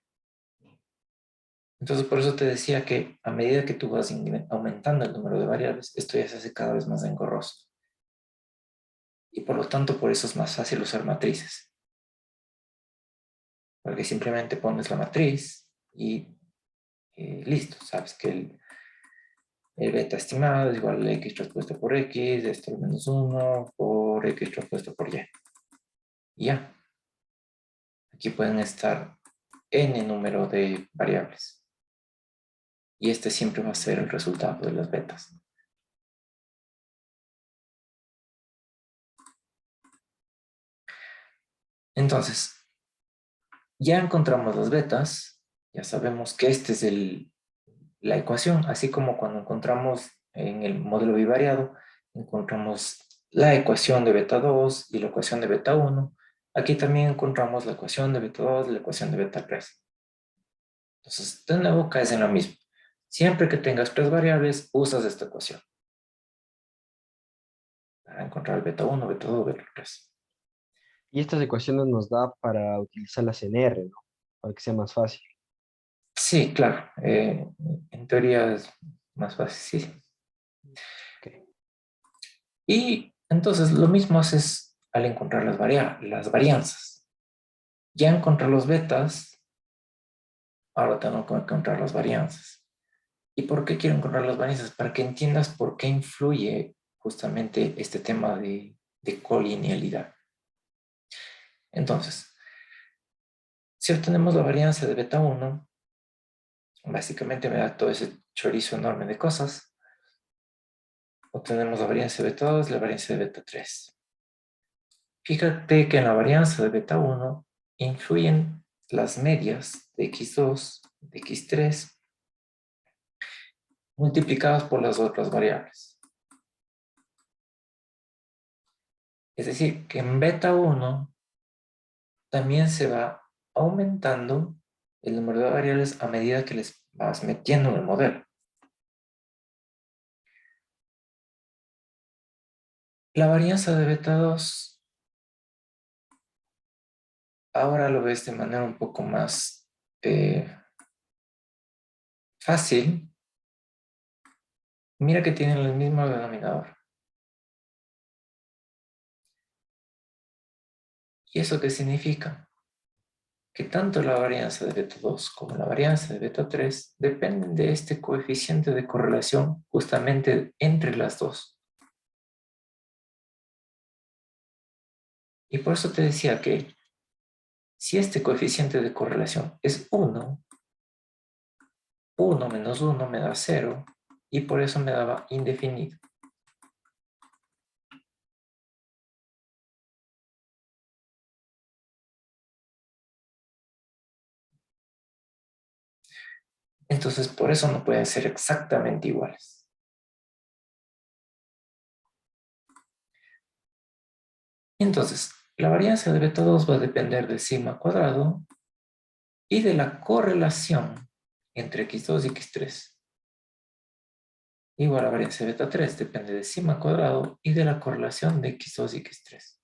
Speaker 1: Entonces, por eso te decía que a medida que tú vas aumentando el número de variables, esto ya se hace cada vez más engorroso. Y por lo tanto, por eso es más fácil usar matrices. Porque simplemente pones la matriz y listo. Sabes que el beta estimado es igual a x transpuesto por x, esto al menos 1 por x transpuesto por y. Y ya. Aquí pueden estar n número de variables. Y este siempre va a ser el resultado de las betas. Entonces, ya encontramos las betas, ya sabemos que esta es la ecuación, así como cuando encontramos en el modelo bivariado, encontramos la ecuación de beta 2 y la ecuación de beta 1. Aquí también encontramos la ecuación de beta 2 y la ecuación de beta 3. Entonces, de nuevo caes en lo mismo. Siempre que tengas tres variables, usas esta ecuación para encontrar el beta 1, beta 2, beta 3.
Speaker 4: y estas ecuaciones nos da para utilizarlas en R, ¿no? Para que sea más fácil.
Speaker 1: Sí, claro. En teoría es más fácil, sí.
Speaker 4: Ok.
Speaker 1: Y entonces lo mismo haces al encontrar las varianzas. Ya encontré los betas, ahora tengo que encontrar las varianzas. ¿Y por qué quiero encontrar las varianzas? Para que entiendas por qué influye justamente este tema de colinealidad. Entonces, si obtenemos la varianza de beta 1, básicamente me da todo ese chorizo enorme de cosas. Obtenemos la varianza de beta 2 y la varianza de beta 3. Fíjate que en la varianza de beta 1 influyen las medias de x2, de x3, multiplicadas por las otras variables. Es decir, que en beta 1 también se va aumentando el número de variables a medida que les vas metiendo en el modelo. La varianza de beta 2 ahora lo ves de manera un poco más fácil. Mira que tienen el mismo denominador. ¿Y eso qué significa? Que tanto la varianza de beta 2 como la varianza de beta 3 dependen de este coeficiente de correlación justamente entre las dos. Y por eso te decía que si este coeficiente de correlación es 1, 1 menos 1 me da 0 y por eso me daba indefinido. Entonces por eso no pueden ser exactamente iguales. Entonces, la varianza de beta 2 va a depender del sigma cuadrado y de la correlación entre x2 y x3. Igual la varianza de beta 3 depende de sigma cuadrado y de la correlación de x2 y x3.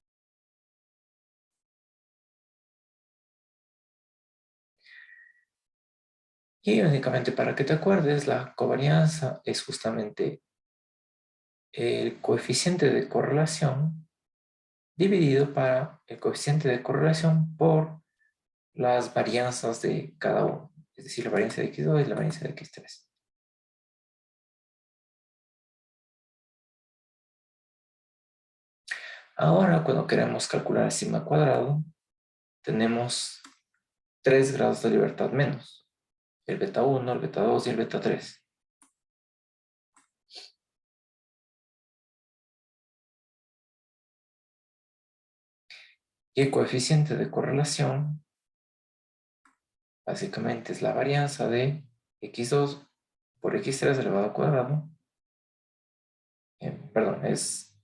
Speaker 1: Y únicamente para que te acuerdes, la covarianza es justamente el coeficiente de correlación dividido para el coeficiente de correlación por las varianzas de cada uno, es decir, la varianza de x2 y la varianza de x3. Ahora, cuando queremos calcular el sigma cuadrado, tenemos 3 grados de libertad menos, el beta 1, el beta 2 y el beta 3. Y el coeficiente de correlación básicamente es la varianza de x2 por x3 elevado al cuadrado. Perdón, es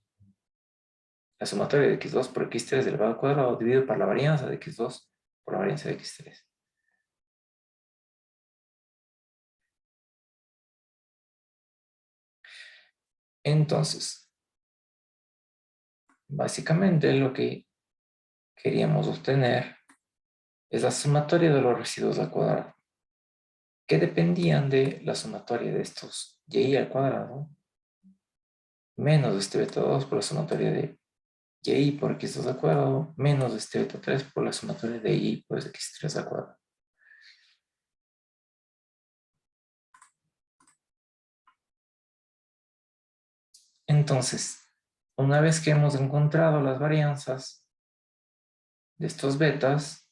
Speaker 1: la sumatoria de x2 por x3 elevado al cuadrado dividido por la varianza de x2 por la varianza de x3. Entonces, básicamente lo que queríamos obtener es la sumatoria de los residuos al cuadrado, que dependían de la sumatoria de estos y al cuadrado menos este beta 2 por la sumatoria de y por x2 al cuadrado menos este beta 3 por la sumatoria de y por x3 al cuadrado. Entonces, una vez que hemos encontrado las varianzas de estos betas,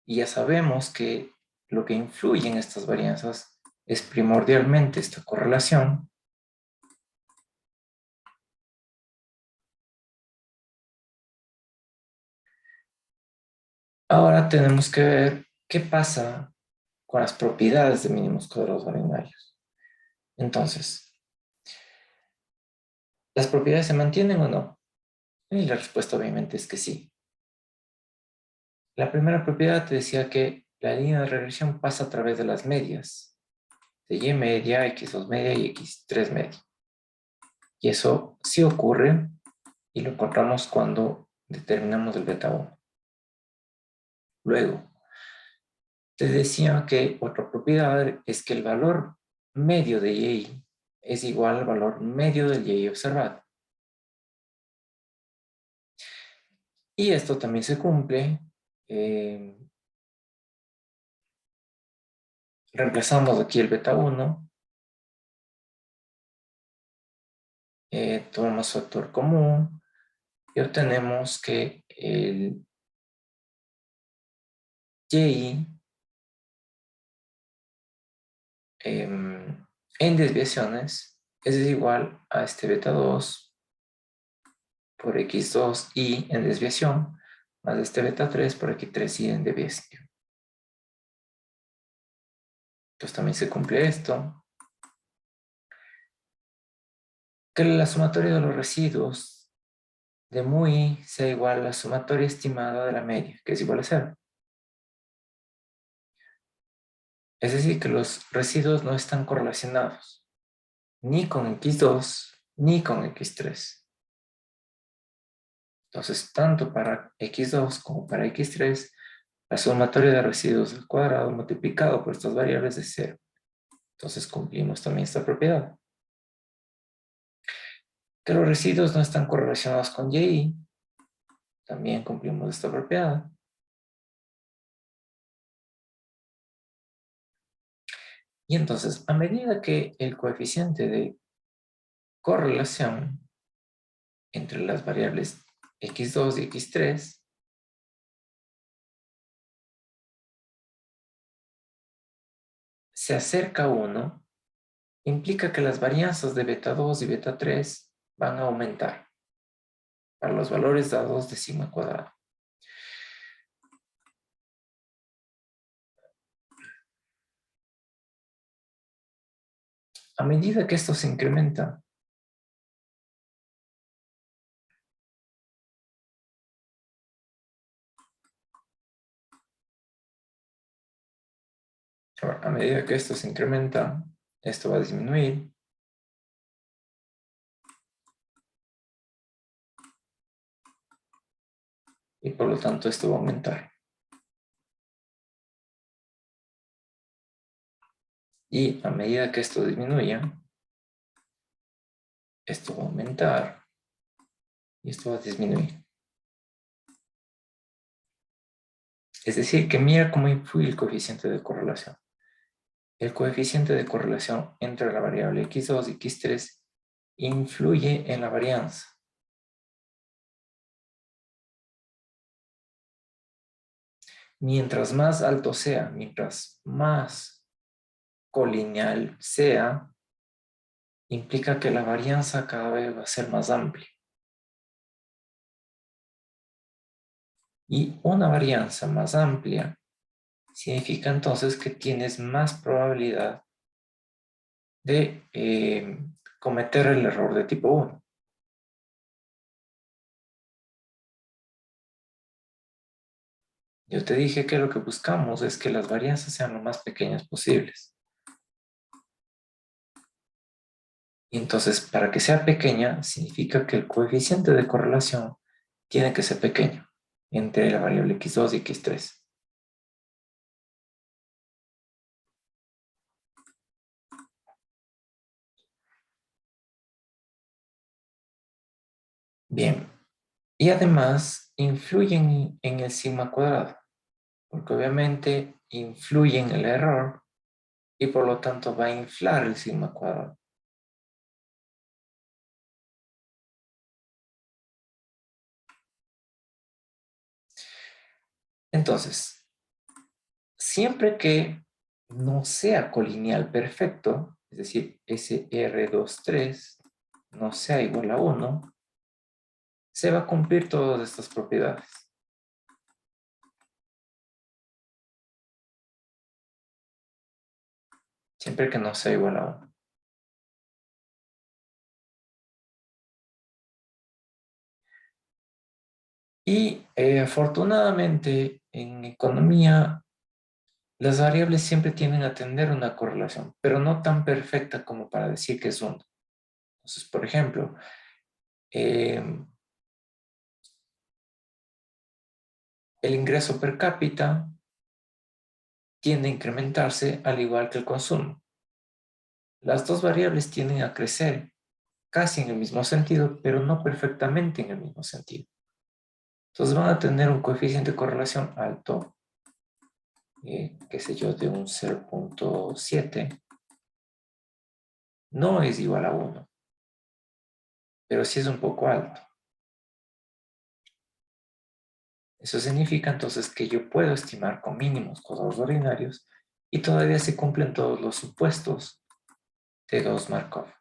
Speaker 1: y ya sabemos que lo que influye en estas varianzas es primordialmente esta correlación, ahora tenemos que ver qué pasa con las propiedades de mínimos cuadrados ordinarios. Entonces, ¿las propiedades se mantienen o no? Y la respuesta obviamente es que sí. La primera propiedad te decía que la línea de regresión pasa a través de las medias, de y media, x2 media y x3 media. Y eso sí ocurre y lo encontramos cuando determinamos el beta 1. Luego, te decía que otra propiedad es que el valor medio de y es igual al valor medio del y observado. Y esto también se cumple. Reemplazamos aquí el beta 1. Tomamos factor común y obtenemos que el y en desviaciones es igual a este beta 2 por x2 y en desviación más este beta 3 por x3 y en desviación. Entonces también se cumple esto. Que la sumatoria de los residuos de muy sea igual a la sumatoria estimada de la media, que es igual a 0. Es decir, que los residuos no están correlacionados ni con x2 ni con x3. Entonces, tanto para x2 como para x3, la sumatoria de residuos al cuadrado multiplicado por estas variables es 0. Entonces, cumplimos también esta propiedad. Que los residuos no están correlacionados con y, también cumplimos esta propiedad. Y entonces, a medida que el coeficiente de correlación entre las variables x2 y x3 se acerca a 1, implica que las varianzas de beta 2 y beta 3 van a aumentar para los valores dados de sigma cuadrado. A medida que esto se incrementa, a medida que esto se incrementa, esto va a disminuir. Y por lo tanto esto va a aumentar. Y a medida que esto disminuya, esto va a aumentar y esto va a disminuir. Es decir, que mira cómo influye el coeficiente de correlación. El coeficiente de correlación entre la variable x2 y x3 influye en la varianza. Mientras más alto sea, mientras más colineal sea, implica que la varianza cada vez va a ser más amplia. Y una varianza más amplia significa entonces que tienes más probabilidad de cometer el error de tipo 1. Yo te dije que lo que buscamos es que las varianzas sean lo más pequeñas posibles. Y entonces, para que sea pequeña, significa que el coeficiente de correlación tiene que ser pequeño entre la variable x2 y x3. Bien, y además influyen en el sigma cuadrado, porque obviamente influye en el error y por lo tanto va a inflar el sigma cuadrado. Entonces, siempre que no sea colineal perfecto, es decir, SR23 no sea igual a 1, se va a cumplir todas estas propiedades. Siempre que no sea igual a 1. Y afortunadamente en economía las variables siempre tienden a tener una correlación, pero no tan perfecta como para decir que es 1. Entonces, por ejemplo, el ingreso per cápita tiende a incrementarse al igual que el consumo. Las dos variables tienden a crecer casi en el mismo sentido, pero no perfectamente en el mismo sentido. Entonces van a tener un coeficiente de correlación alto, qué sé yo, de un 0.7. No es igual a 1, pero sí es un poco alto. Eso significa entonces que yo puedo estimar con mínimos cuadrados ordinarios y todavía se cumplen todos los supuestos de Gauss-Markov.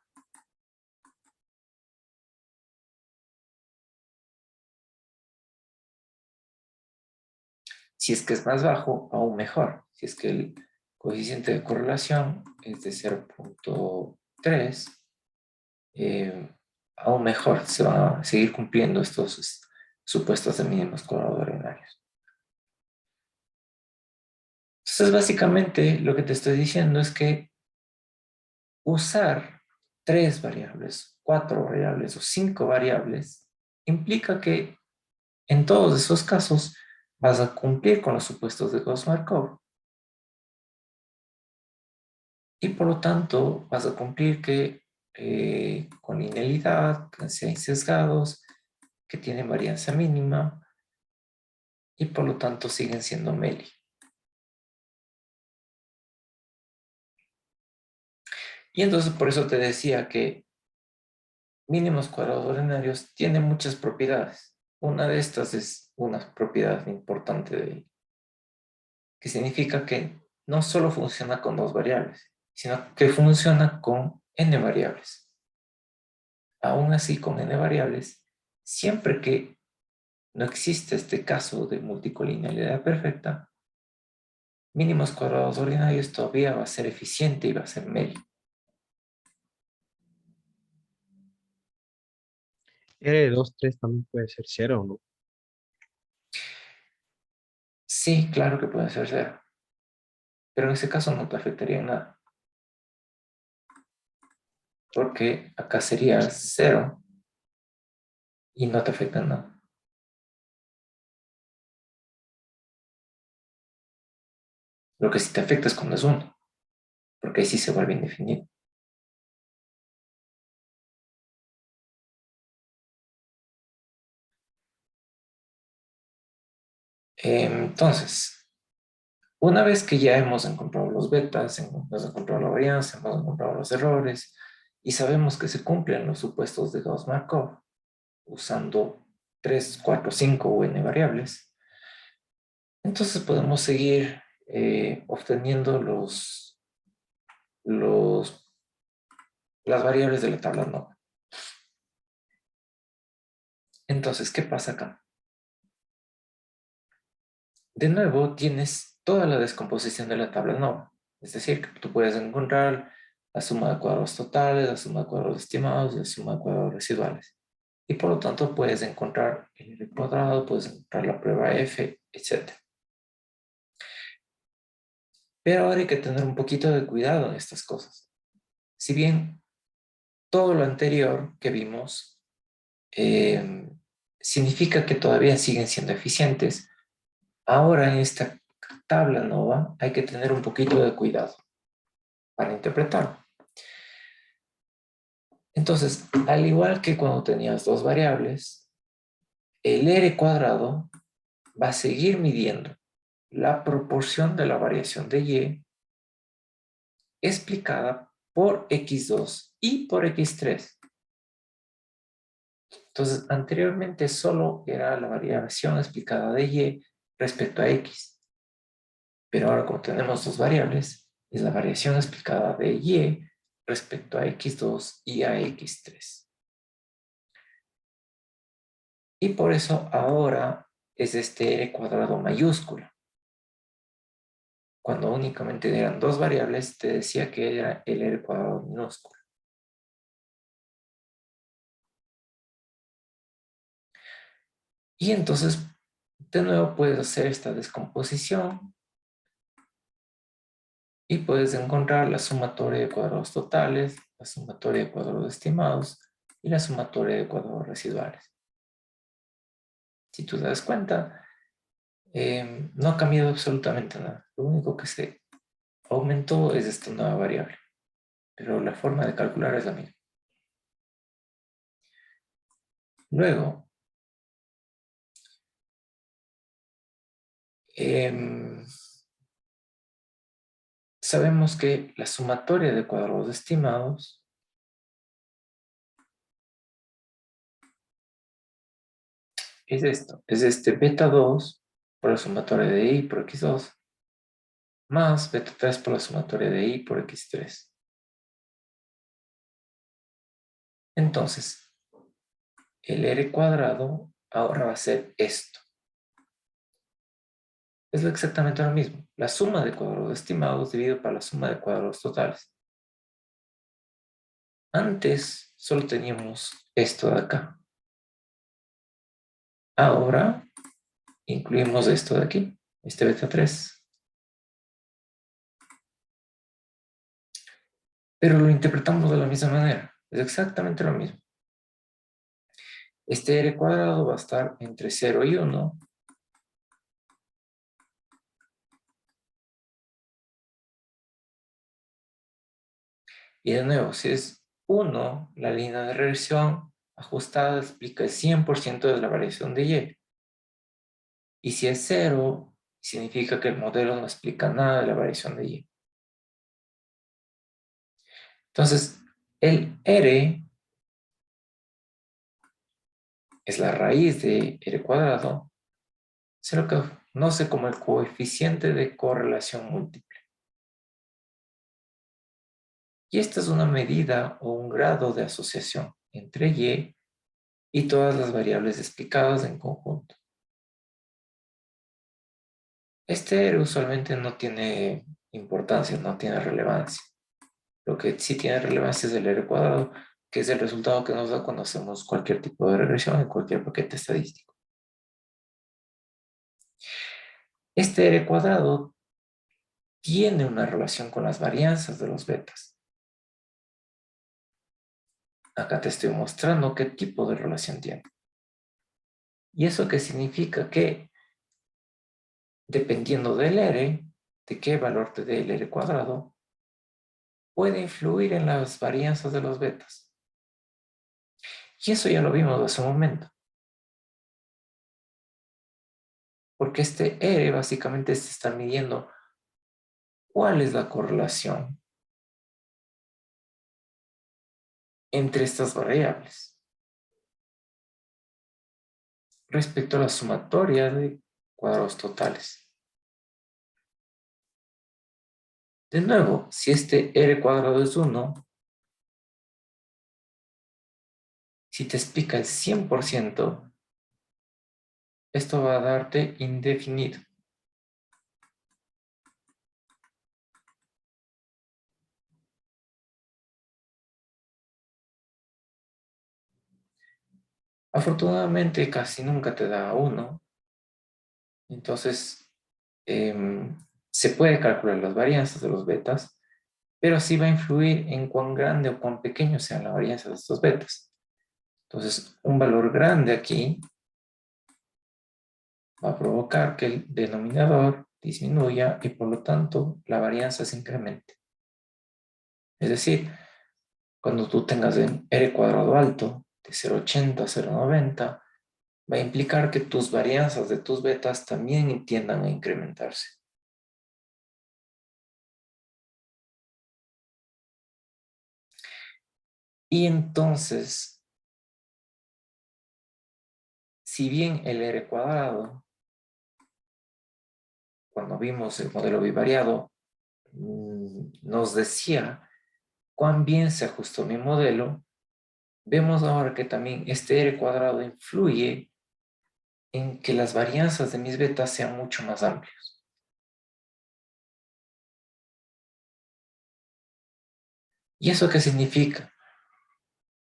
Speaker 1: Si es que es más bajo, aún mejor. Si es que el coeficiente de correlación es de 0.3, aún mejor, se van a seguir cumpliendo estos supuestos de mínimos cuadrados ordinarios. Entonces, básicamente, lo que te estoy diciendo es que usar 3 variables, 4 variables o 5 variables implica que en todos esos casos vas a cumplir con los supuestos de Gauss-Markov y por lo tanto vas a cumplir que con linealidad, que sean sesgados, que tienen varianza mínima y por lo tanto siguen siendo Meli. Y entonces por eso te decía que mínimos cuadrados ordinarios tienen muchas propiedades. Una de estas es una propiedad importante de que significa que no solo funciona con 2 variables, sino que funciona con n variables. Aún así, con n variables, siempre que no existe este caso de multicolinealidad perfecta, mínimos cuadrados ordinarios todavía va a ser eficiente y va a ser medio.
Speaker 4: R de 2, 3 también puede ser 0, ¿no?
Speaker 1: Sí, claro que puede ser 0, pero en ese caso no te afectaría en nada, porque acá sería 0 y no te afecta en nada. Lo que sí te afecta es cuando es 1, porque ahí sí se vuelve indefinido. Entonces, una vez que ya hemos encontrado los betas, hemos encontrado la varianza, hemos encontrado los errores y sabemos que se cumplen los supuestos de Gauss-Markov usando 3, 4, 5 o n variables, entonces podemos seguir obteniendo las variables de la tabla nova. Entonces, ¿qué pasa acá? De nuevo, tienes toda la descomposición de la tabla nova. Es decir, que tú puedes encontrar la suma de cuadrados totales, la suma de cuadrados estimados y la suma de cuadrados residuales. Y por lo tanto, puedes encontrar el R cuadrado, puedes encontrar la prueba F, etc. Pero ahora hay que tener un poquito de cuidado en estas cosas. Si bien todo lo anterior que vimos significa que todavía siguen siendo eficientes, ahora en esta tabla nova hay que tener un poquito de cuidado para interpretarlo. Entonces, al igual que cuando tenías dos variables, el R cuadrado va a seguir midiendo la proporción de la variación de Y explicada por x2 y por x3. Entonces, anteriormente solo era la variación explicada de Y respecto a X. Pero ahora como tenemos dos variables, es la variación explicada de Y respecto a x2 y a x3. Y por eso ahora es este R cuadrado mayúscula. Cuando únicamente eran dos variables, te decía que era el R cuadrado minúsculo. Y entonces, de nuevo puedes hacer esta descomposición y puedes encontrar la sumatoria de cuadrados totales, la sumatoria de cuadrados estimados y la sumatoria de cuadrados residuales. Si tú te das cuenta, no ha cambiado absolutamente nada. Lo único que se aumentó es esta nueva variable, pero la forma de calcular es la misma. Luego, sabemos que la sumatoria de cuadrados estimados es esto, es este beta 2 por la sumatoria de y por x2 más beta 3 por la sumatoria de y por x3. Entonces, el R cuadrado ahora va a ser esto. Es exactamente lo mismo. La suma de cuadrados estimados dividido por la suma de cuadrados totales. Antes solo teníamos esto de acá. Ahora incluimos esto de aquí, este beta 3. Pero lo interpretamos de la misma manera. Es exactamente lo mismo. Este R cuadrado va a estar entre 0 y 1. Y de nuevo, si es 1, la línea de regresión ajustada explica el 100% de la variación de Y. Y si es 0, significa que el modelo no explica nada de la variación de Y. Entonces, el R es la raíz de R cuadrado, se lo conoce como el coeficiente de correlación múltiple. Y esta es una medida o un grado de asociación entre y todas las variables explicadas en conjunto. Este R usualmente no tiene importancia, no tiene relevancia. Lo que sí tiene relevancia es el R cuadrado, que es el resultado que nos da cuando hacemos cualquier tipo de regresión en cualquier paquete estadístico. Este R cuadrado tiene una relación con las varianzas de los betas. Acá te estoy mostrando qué tipo de relación tiene. ¿Y eso qué significa? Que dependiendo del R, de qué valor te dé el R cuadrado, puede influir en las varianzas de los betas. Y eso ya lo vimos hace un momento. Porque este R básicamente se está midiendo cuál es la correlación entre estas variables respecto a la sumatoria de cuadrados totales. De nuevo, si este R cuadrado es 1, si te explica el 100%, esto va a darte indefinido. Afortunadamente casi nunca te da 1, entonces se puede calcular las varianzas de los betas, pero sí va a influir en cuán grande o cuán pequeño sean las varianzas de estos betas. Entonces, un valor grande aquí va a provocar que el denominador disminuya y por lo tanto la varianza se incremente. Es decir, cuando tú tengas un R cuadrado alto de 0,80 a 0,90, va a implicar que tus varianzas de tus betas también tiendan a incrementarse. Y entonces, si bien el R cuadrado, cuando vimos el modelo bivariado, nos decía cuán bien se ajustó mi modelo, vemos ahora que también este R cuadrado influye en que las varianzas de mis betas sean mucho más amplias. ¿Y eso qué significa?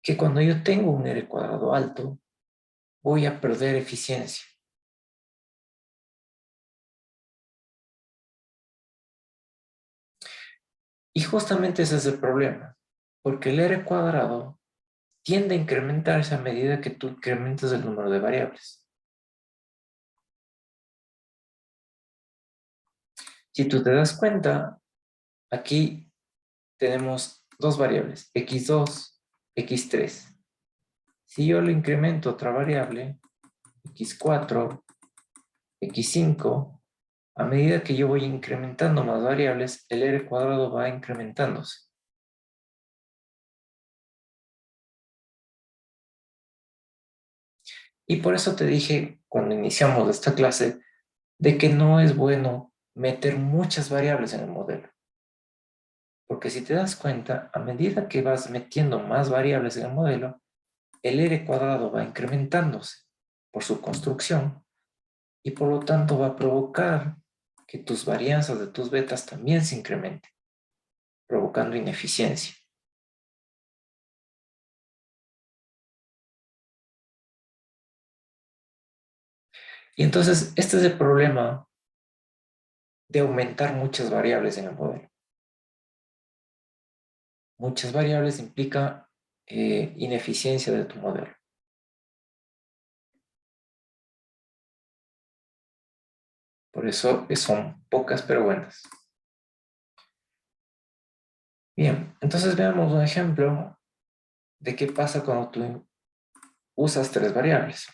Speaker 1: Que cuando yo tengo un R cuadrado alto, voy a perder eficiencia. Y justamente ese es el problema, porque el R cuadrado tiende a incrementarse a medida que tú incrementas el número de variables. Si tú te das cuenta, aquí tenemos dos variables, x2, x3. Si yo le incremento otra variable, x4, x5, a medida que yo voy incrementando más variables, el R cuadrado va incrementándose. Y por eso te dije, cuando iniciamos esta clase, de que no es bueno meter muchas variables en el modelo. Porque si te das cuenta, a medida que vas metiendo más variables en el modelo, el R cuadrado va incrementándose por su construcción y por lo tanto va a provocar que tus varianzas de tus betas también se incrementen, provocando ineficiencia. Y entonces, este es el problema de aumentar muchas variables en el modelo. Muchas variables implica ineficiencia de tu modelo. Por eso son pocas pero buenas. Bien, entonces veamos un ejemplo de qué pasa cuando tú usas tres variables.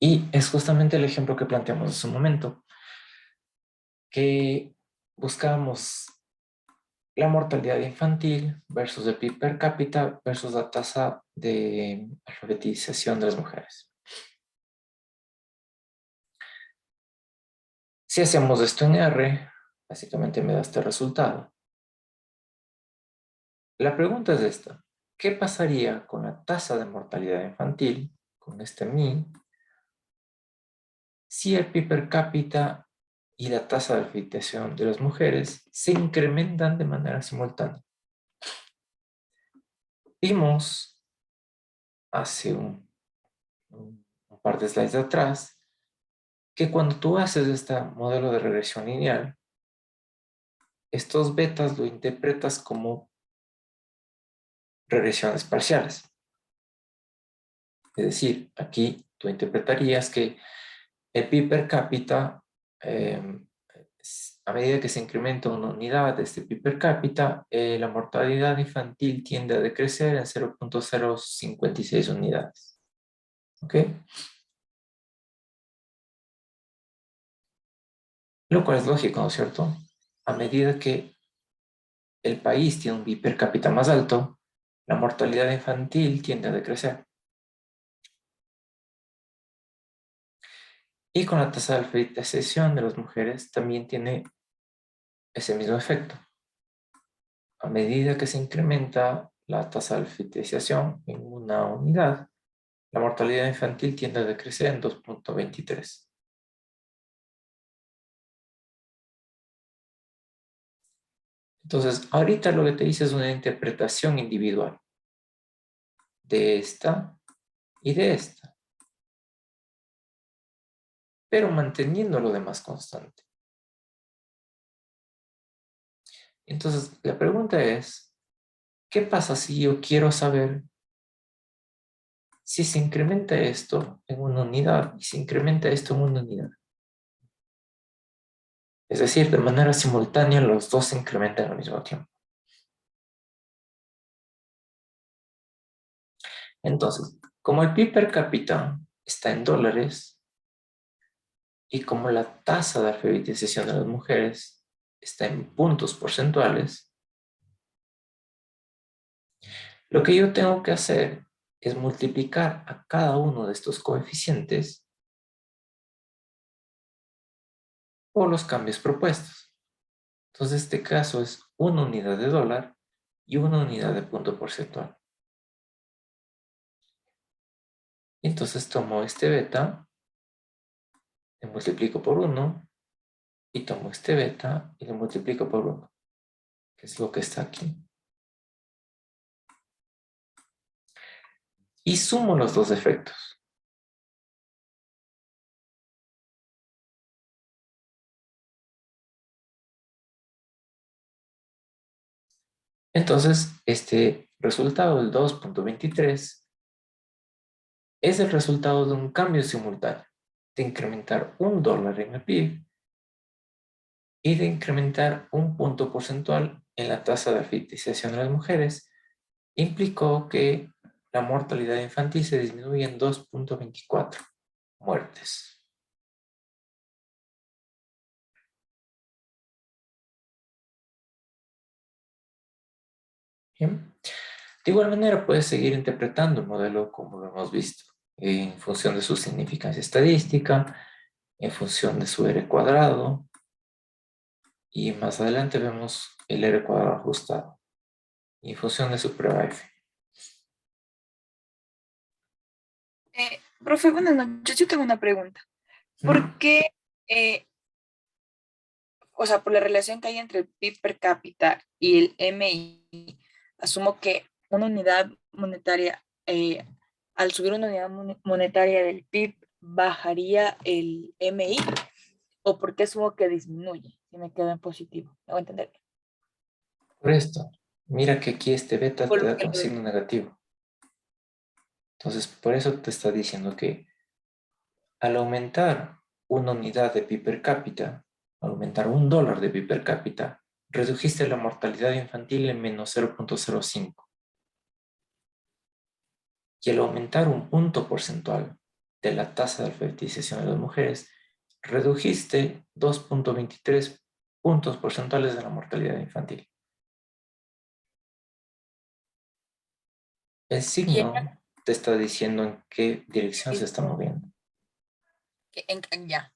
Speaker 1: Y es justamente el ejemplo que planteamos hace un momento, que buscamos la mortalidad infantil versus el PIB per cápita versus la tasa de alfabetización de las mujeres. Si hacemos esto en R, básicamente me da este resultado. La pregunta es esta: ¿qué pasaría con la tasa de mortalidad infantil, con este mi, si el PIB per cápita y la tasa de alfabetización de las mujeres se incrementan de manera simultánea? Vimos hace un par de slides atrás que cuando tú haces este modelo de regresión lineal, estos betas lo interpretas como regresiones parciales. Es decir, aquí tú interpretarías que el PIB per cápita, a medida que se incrementa una unidad de este PIB per cápita, la mortalidad infantil tiende a decrecer en 0,056 unidades. ¿Ok? Lo cual es lógico, ¿no es cierto? A medida que el país tiene un PIB per cápita más alto, la mortalidad infantil tiende a decrecer. Y con la tasa de alfabetización de las mujeres también tiene ese mismo efecto. A medida que se incrementa la tasa de alfabetización en una unidad, la mortalidad infantil tiende a decrecer en 2.23. Entonces, ahorita lo que te dice es una interpretación individual de esta y de esta, pero manteniendo lo demás constante. Entonces, la pregunta es, ¿qué pasa si yo quiero saber si se incrementa esto en una unidad y se incrementa esto en una unidad? Es decir, de manera simultánea los dos se incrementan al mismo tiempo. Entonces, como el PIB per cápita está en dólares y como la tasa de alfabetización de las mujeres está en puntos porcentuales, lo que yo tengo que hacer es multiplicar a cada uno de estos coeficientes por los cambios propuestos. Entonces, este caso es una unidad de dólar y una unidad de punto porcentual. Entonces tomo este beta, le multiplico por 1 y tomo este beta y lo multiplico por 1, que es lo que está aquí. Y sumo los dos efectos. Entonces, este resultado del 2.23 es el resultado de un cambio simultáneo, de incrementar $1 en el PIB y de incrementar un punto porcentual en la tasa de alfabetización de las mujeres. Implicó que la mortalidad infantil se disminuye en 2.24 muertes. Bien. De igual manera, puedes seguir interpretando el modelo como lo hemos visto, en función de su significancia estadística, en función de su R cuadrado, y más adelante vemos el R cuadrado ajustado, en función de su prueba F.
Speaker 5: Profe, buenas noches. Yo tengo una pregunta. ¿Por qué, eh, o sea, por la relación que hay entre el PIB per cápita y el MI, asumo que una unidad monetaria, al subir una unidad monetaria del PIB, bajaría el MI? ¿O por qué asumo que disminuye si me quedo en positivo? ¿Me voy a entender?
Speaker 1: Por esto, mira que aquí este beta te
Speaker 5: Por lo
Speaker 1: da
Speaker 5: que
Speaker 1: con signo negativo. Entonces, por eso te está diciendo que al aumentar una unidad de PIB per cápita, al aumentar $1 de PIB per cápita, redujiste la mortalidad infantil en menos 0.05. Y al aumentar un punto porcentual de la tasa de alfabetización de las mujeres, redujiste 2.23 puntos porcentuales de la mortalidad infantil. El
Speaker 5: y
Speaker 1: signo te está diciendo en qué dirección se está moviendo.
Speaker 5: ya.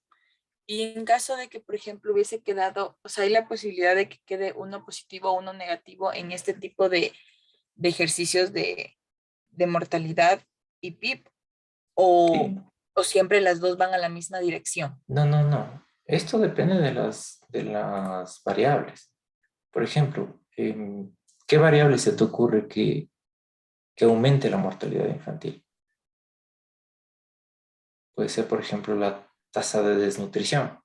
Speaker 5: Y en caso de que, por ejemplo, hubiese quedado, o sea, hay la posibilidad de que quede uno positivo o uno negativo en este tipo de ejercicios de mortalidad y PIB,
Speaker 1: Sí.
Speaker 5: o siempre las dos van a la misma dirección.
Speaker 1: No. Esto depende de las variables. Por ejemplo, ¿qué variable se te ocurre que aumente la mortalidad infantil? Puede ser, por ejemplo, la tasa de desnutrición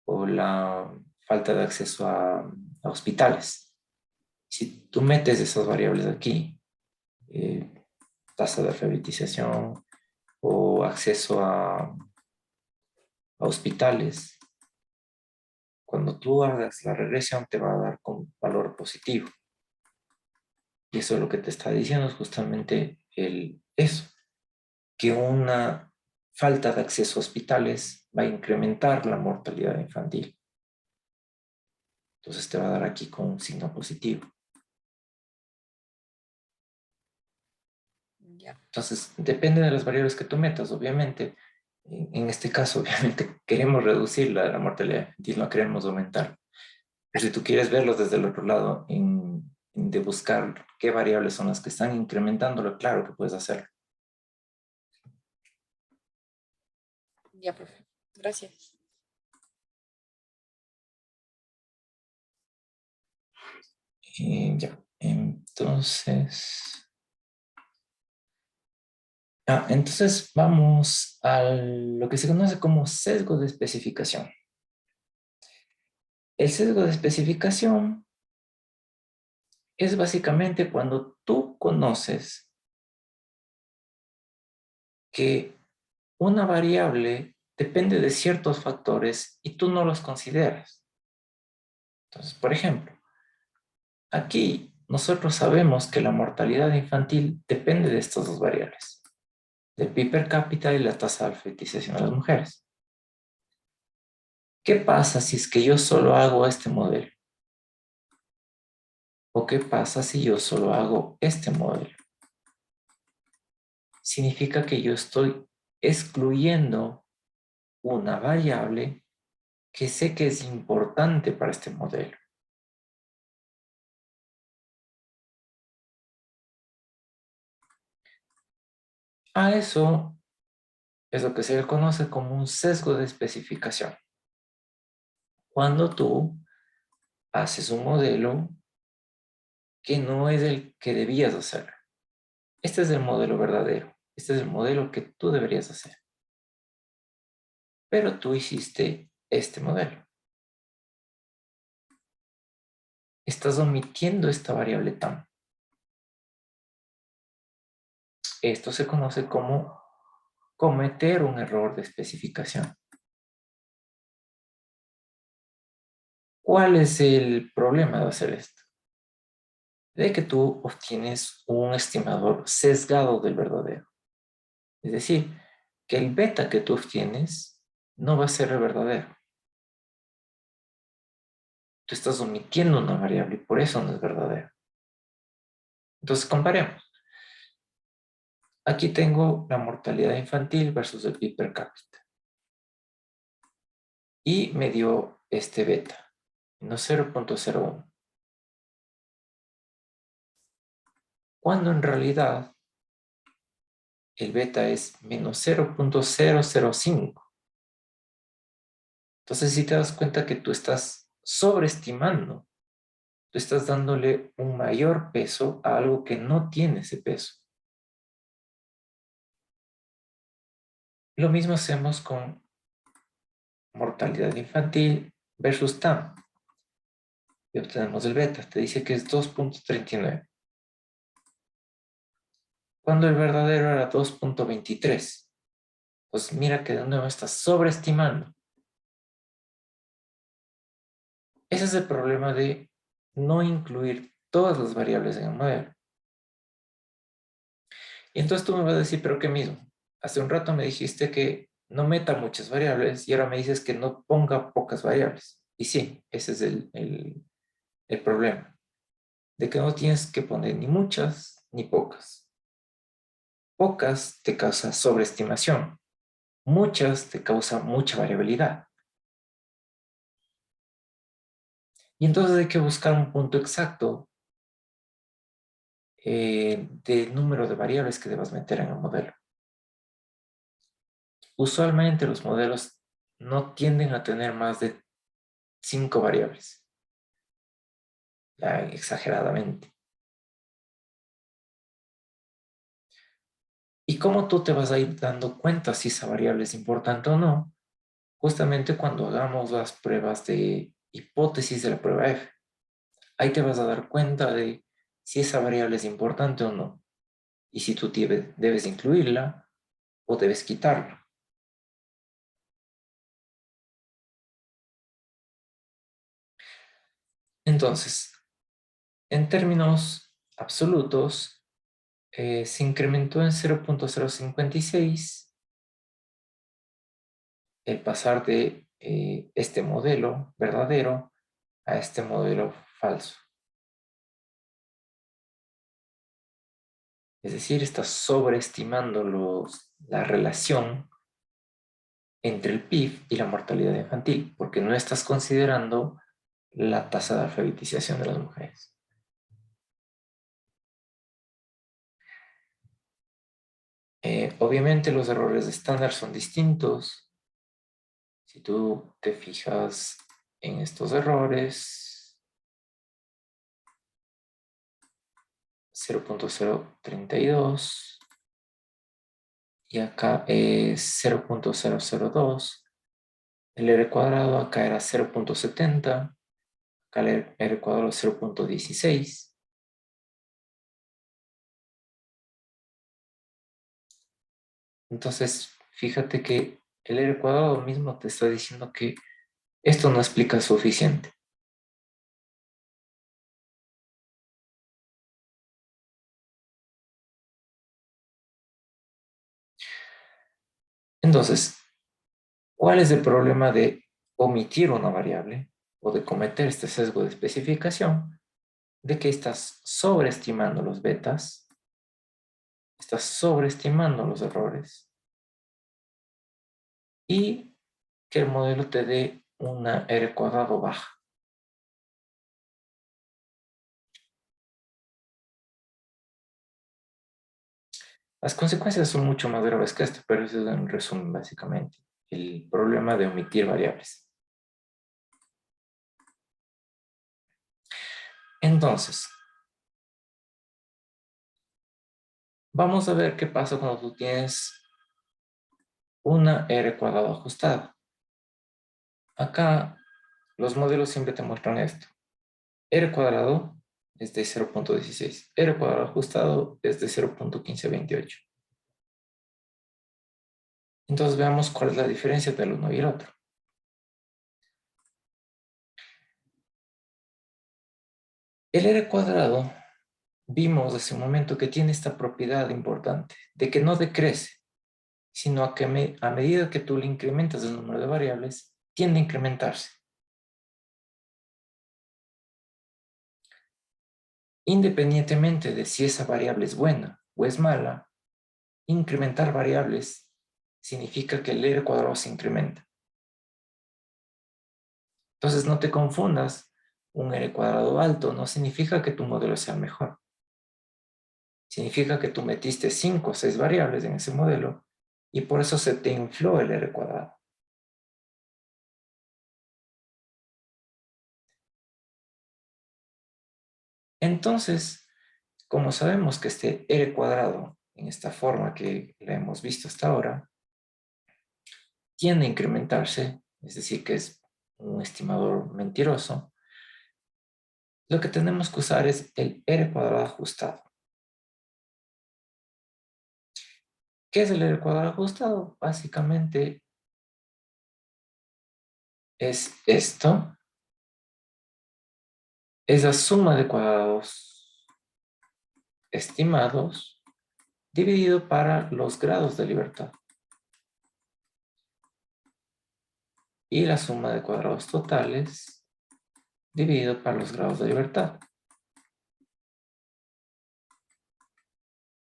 Speaker 1: o la falta de acceso a hospitales. Si tú metes esas variables aquí, tasa de alfabetización o acceso a hospitales, cuando tú hagas la regresión te va a dar con valor positivo. Y eso es lo que te está diciendo, es justamente eso, que una falta de acceso a hospitales va a incrementar la mortalidad infantil. Entonces te va a dar aquí con un signo positivo.
Speaker 5: Ya.
Speaker 1: Entonces, depende de las variables que tú metas, obviamente. En este caso, obviamente, queremos reducir la mortalidad infantil, no queremos aumentar. Pero si tú quieres verlo desde el otro lado, de buscar qué variables son las que están incrementándolo, claro que puedes hacerlo.
Speaker 5: Ya, profe. Gracias.
Speaker 1: Ya, entonces... entonces vamos a lo que se conoce como sesgo de especificación. El sesgo de especificación es básicamente cuando tú conoces que una variable depende de ciertos factores y tú no los consideras. Entonces, por ejemplo, aquí nosotros sabemos que la mortalidad infantil depende de estas dos variables, del PIB per cápita y la tasa de alfabetización de las mujeres. ¿Qué pasa si es que yo solo hago este modelo? ¿O qué pasa si yo solo hago este modelo? Significa que yo estoy excluyendo una variable que sé que es importante para este modelo. A eso es lo que se le conoce como un sesgo de especificación. Cuando tú haces un modelo que no es el que debías hacer. Este es el modelo verdadero. Este es el modelo que tú deberías hacer. Pero tú hiciste este modelo. Estás omitiendo esta variable tam. Esto se conoce como cometer un error de especificación. ¿Cuál es el problema de hacer esto? De que tú obtienes un estimador sesgado del verdadero. Es decir, que el beta que tú obtienes no va a ser el verdadero. Tú estás omitiendo una variable y por eso no es verdadero. Entonces comparemos. Aquí tengo la mortalidad infantil versus el PIB per cápita. Y me dio este beta, menos 0.01. Cuando en realidad el beta es menos 0.005. Entonces, si te das cuenta que tú estás sobreestimando, tú estás dándole un mayor peso a algo que no tiene ese peso. Lo mismo hacemos con mortalidad infantil versus TAM. Y obtenemos el beta, te dice que es 2.39. Cuando el verdadero era 2.23. Pues mira que de nuevo estás sobreestimando. Ese es el problema de no incluir todas las variables en el modelo. Y entonces tú me vas a decir, pero ¿qué mismo? Hace un rato me dijiste que no meta muchas variables y ahora me dices que no ponga pocas variables. Y sí, ese es el problema. De que no tienes que poner ni muchas ni pocas. Pocas te causa sobreestimación. Muchas te causa mucha variabilidad. Y entonces hay que buscar un punto exacto del número de variables que debas meter en el modelo. Usualmente los modelos no tienden a tener más de 5 variables, ya exageradamente. ¿Y cómo tú te vas a ir dando cuenta si esa variable es importante o no? Justamente cuando hagamos las pruebas de hipótesis de la prueba F. Ahí te vas a dar cuenta de si esa variable es importante o no. Y si tú debes incluirla o debes quitarla. Entonces, en términos absolutos, se incrementó en 0.056 el pasar de este modelo verdadero a este modelo falso. Es decir, estás sobreestimando la relación entre el PIB y la mortalidad infantil, porque no estás considerando la tasa de alfabetización de las mujeres. Obviamente los errores de estándar son distintos. Si tú te fijas en estos errores, 0.032 y acá es 0.002. El R cuadrado acá era 0.70, acá el R cuadrado es 0.16. Entonces, fíjate que el R cuadrado mismo te está diciendo que esto no explica suficiente. Entonces, ¿cuál es el problema de omitir una variable o de cometer este sesgo de especificación? De que estás sobreestimando los betas, estás sobreestimando los errores y que el modelo te dé una R cuadrado baja. Las consecuencias son mucho más graves que esto, pero eso es en resumen básicamente. El problema de omitir variables. Entonces, vamos a ver qué pasa cuando tú tienes una R cuadrada ajustada. Acá los modelos siempre te muestran esto. R cuadrado es de 0.16. R cuadrado ajustado es de 0.1528. Entonces veamos cuál es la diferencia del uno y el otro. El R cuadrado, vimos hace un momento que tiene esta propiedad importante, de que no decrece, sino a que a medida que tú le incrementas el número de variables, tiende a incrementarse. Independientemente de si esa variable es buena o es mala, incrementar variables significa que el R cuadrado se incrementa. Entonces no te confundas, un R cuadrado alto no significa que tu modelo sea mejor. Significa que tú metiste 5 o 6 variables en ese modelo y por eso se te infló el R cuadrado. Entonces, como sabemos que este R cuadrado, en esta forma que la hemos visto hasta ahora, tiende a incrementarse, es decir, que es un estimador mentiroso, lo que tenemos que usar es el R cuadrado ajustado. ¿Qué es el R cuadrado ajustado? Básicamente es esto, es la suma de cuadrados estimados dividido para los grados de libertad. Y la suma de cuadrados totales dividido para los grados de libertad.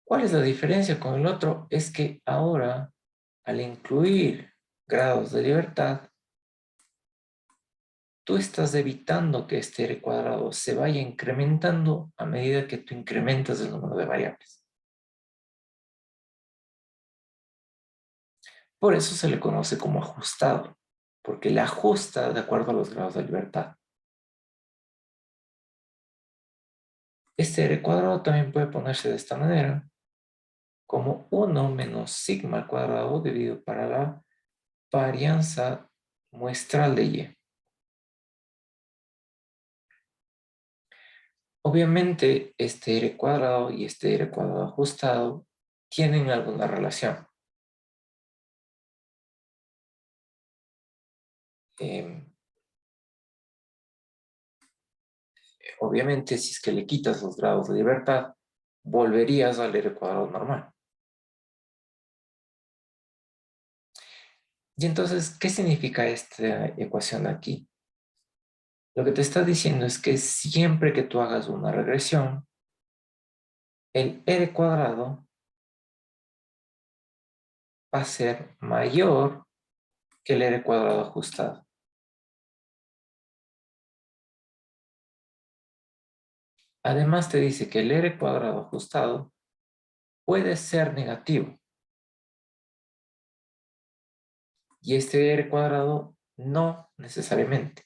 Speaker 1: ¿Cuál es la diferencia con el otro? Es que ahora, al incluir grados de libertad, tú estás evitando que este R cuadrado se vaya incrementando a medida que tú incrementas el número de variables. Por eso se le conoce como ajustado, porque le ajusta de acuerdo a los grados de libertad. Este R cuadrado también puede ponerse de esta manera, como 1 menos sigma al cuadrado dividido para la varianza muestral de Y. Obviamente, este R cuadrado y este R cuadrado ajustado tienen alguna relación. Obviamente, si es que le quitas los grados de libertad, volverías al R cuadrado normal. Y entonces, ¿qué significa esta ecuación de aquí? Lo que te está diciendo es que siempre que tú hagas una regresión, el r cuadrado va a ser mayor que el r cuadrado ajustado. Además te dice que el r cuadrado ajustado puede ser negativo. Y este r cuadrado no necesariamente.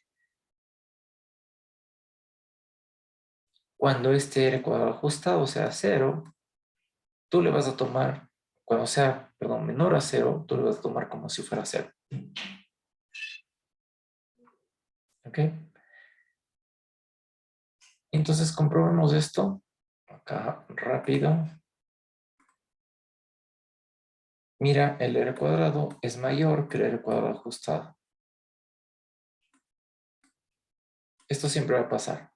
Speaker 1: Cuando este r cuadrado ajustado sea 0, tú le vas a tomar, cuando sea, perdón, menor a 0, tú le vas a tomar como si fuera 0. ¿Ok? Entonces comprobemos esto. Acá, rápido. Mira, el r cuadrado es mayor que el r cuadrado ajustado. Esto siempre va a pasar.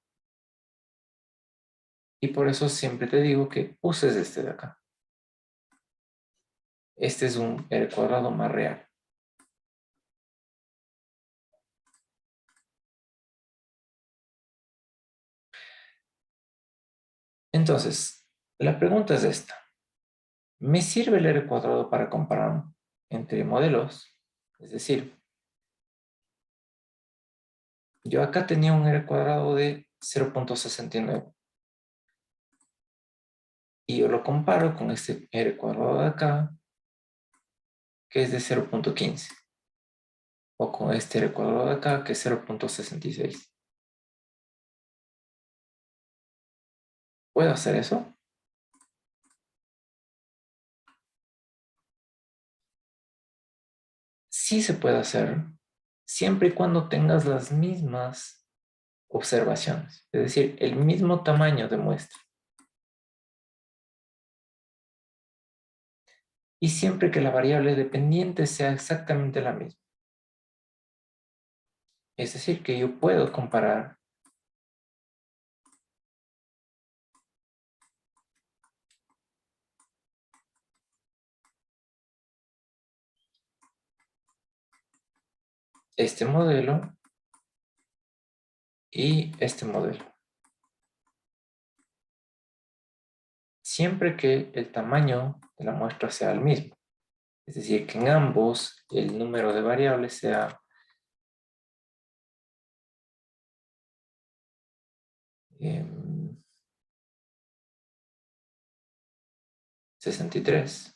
Speaker 1: Y por eso siempre te digo que uses este de acá. Este es un r cuadrado más real. Entonces, la pregunta es esta. ¿Me sirve el r cuadrado para comparar entre modelos? Es decir, yo acá tenía un r cuadrado de 0.69 y yo lo comparo con este r cuadrado de acá, que es de 0.15, o con este r cuadrado de acá, que es 0.66. ¿Puedo hacer eso? Sí se puede hacer, siempre y cuando tengas las mismas observaciones, es decir, el mismo tamaño de muestra. Y siempre que la variable dependiente sea exactamente la misma. Es decir, que yo puedo comparar este modelo y este modelo. Siempre que el tamaño de la muestra sea el mismo. Es decir, que en ambos el número de variables sea 63.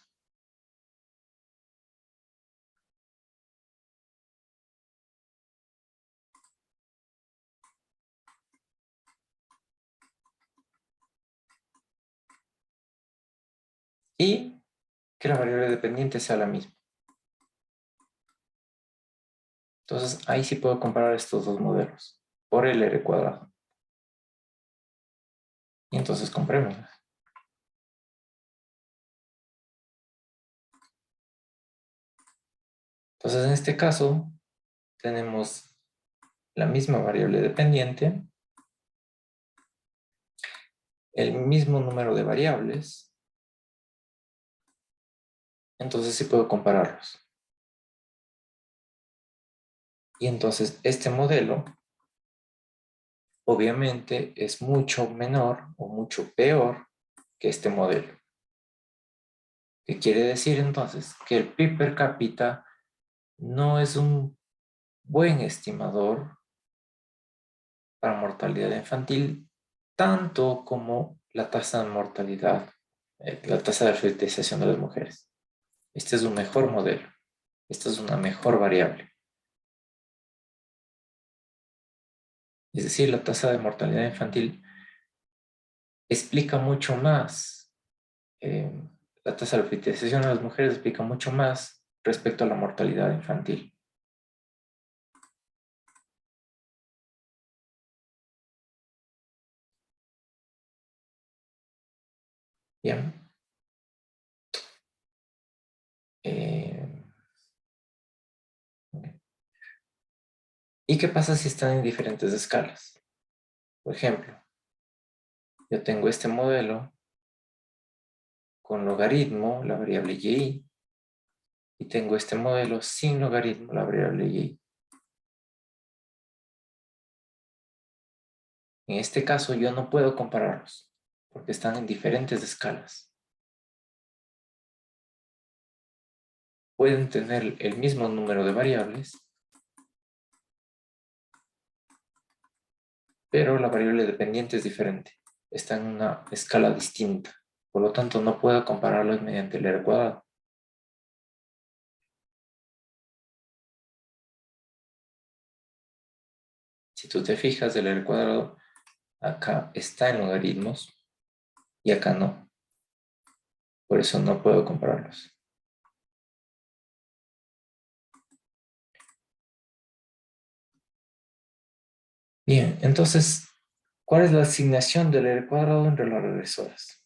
Speaker 1: Y que la variable dependiente sea la misma. Entonces, ahí sí puedo comparar estos dos modelos por el r cuadrado. Y entonces compremos. Entonces, en este caso, tenemos la misma variable dependiente, el mismo número de variables, entonces sí puedo compararlos. Y entonces este modelo obviamente es mucho menor o mucho peor que este modelo. ¿Qué quiere decir entonces? Que el PIB per cápita no es un buen estimador para mortalidad infantil, tanto como la tasa de mortalidad, la tasa de alfabetización de las mujeres. Este es un mejor modelo. Esta es una mejor variable. Es decir, la tasa de mortalidad infantil explica mucho más. La tasa de alfabetización de las mujeres explica mucho más respecto a la mortalidad infantil. Bien. ¿Y qué pasa si están en diferentes escalas? Por ejemplo, yo tengo este modelo con logaritmo, la variable y tengo este modelo sin logaritmo, la variable y. En este caso yo no puedo compararlos porque están en diferentes escalas. Pueden tener el mismo número de variables, pero la variable dependiente es diferente. Está en una escala distinta. Por lo tanto, no puedo compararlos mediante el R cuadrado. Si tú te fijas, el R cuadrado acá está en logaritmos y acá no. Por eso no puedo compararlos. Bien, entonces, ¿cuál es la asignación del R cuadrado entre las regresoras?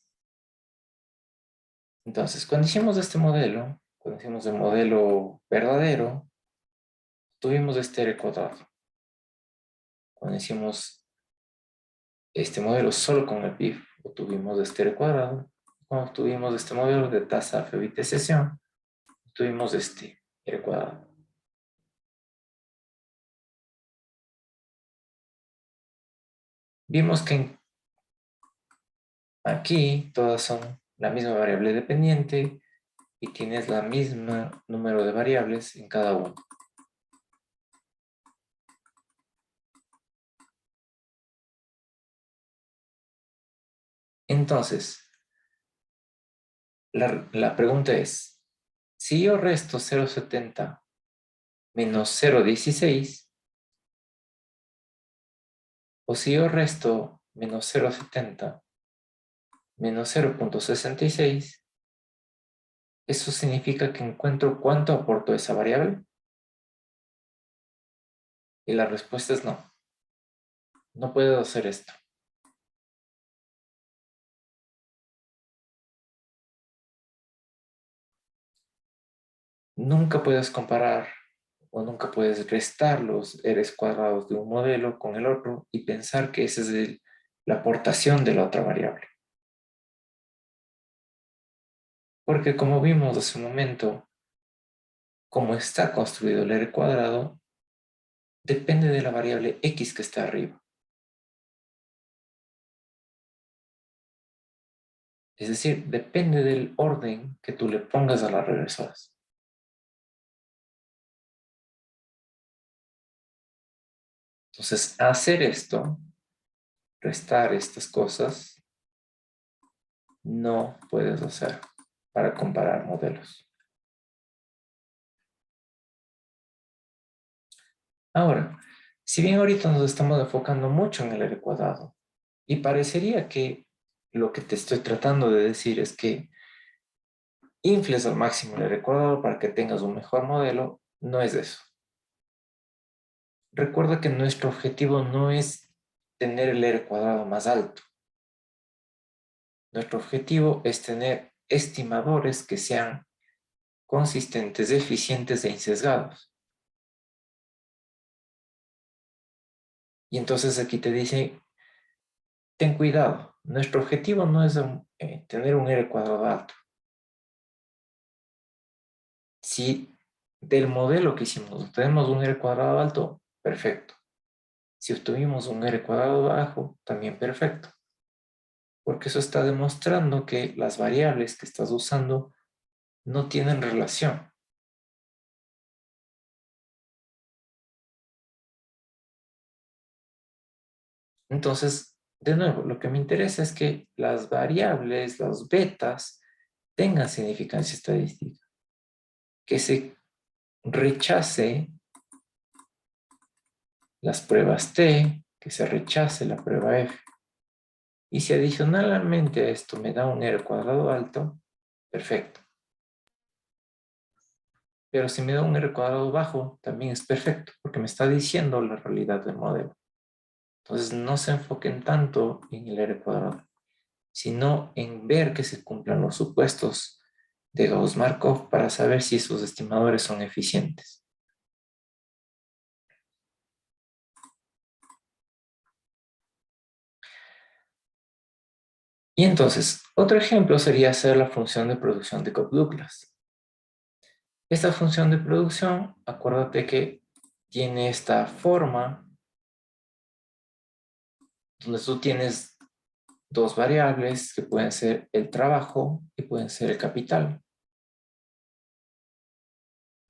Speaker 1: Entonces, cuando hicimos este modelo, cuando hicimos el modelo verdadero, tuvimos este R cuadrado. Cuando hicimos este modelo solo con el PIB, obtuvimos este R cuadrado. Cuando obtuvimos este modelo de tasa alfa de sesión, obtuvimos este R cuadrado. Vimos que aquí todas son la misma variable dependiente y tienes la misma número de variables en cada uno. Entonces, la pregunta es, si yo resto 0,70 menos 0,16, o si yo resto menos 0,70 menos 0,66, ¿eso significa que encuentro cuánto aportó esa variable? Y la respuesta es no. No puedo hacer esto. Nunca puedes comparar o nunca puedes restar los R's cuadrados de un modelo con el otro y pensar que esa es la aportación de la otra variable. Porque como vimos hace un momento, como está construido el R cuadrado, depende de la variable X que está arriba. Es decir, depende del orden que tú le pongas a las regresoras. Entonces, hacer esto, restar estas cosas, no puedes hacer para comparar modelos. Ahora, si bien ahorita nos estamos enfocando mucho en el R cuadrado, y parecería que lo que te estoy tratando de decir es que infles al máximo el R cuadrado para que tengas un mejor modelo, no es eso. Recuerda que nuestro objetivo no es tener el R cuadrado más alto. Nuestro objetivo es tener estimadores que sean consistentes, eficientes e insesgados. Y entonces aquí te dice, ten cuidado, nuestro objetivo no es tener un R cuadrado alto. Si del modelo que hicimos tenemos un R cuadrado alto, perfecto. Si obtuvimos un R cuadrado bajo, también perfecto. Porque eso está demostrando que las variables que estás usando no tienen relación. Entonces, de nuevo, lo que me interesa es que las variables, los betas, tengan significancia estadística. Que se rechace las pruebas T, que se rechace la prueba F. Y si adicionalmente a esto me da un R cuadrado alto, perfecto. Pero si me da un R cuadrado bajo, también es perfecto, porque me está diciendo la realidad del modelo. Entonces no se enfoquen tanto en el R cuadrado, sino en ver que se cumplan los supuestos de Gauss-Markov para saber si sus estimadores son eficientes. Y entonces, otro ejemplo sería hacer la función de producción de Cobb-Douglas. Esta función de producción, acuérdate que tiene esta forma donde tú tienes dos variables que pueden ser el trabajo y pueden ser el capital.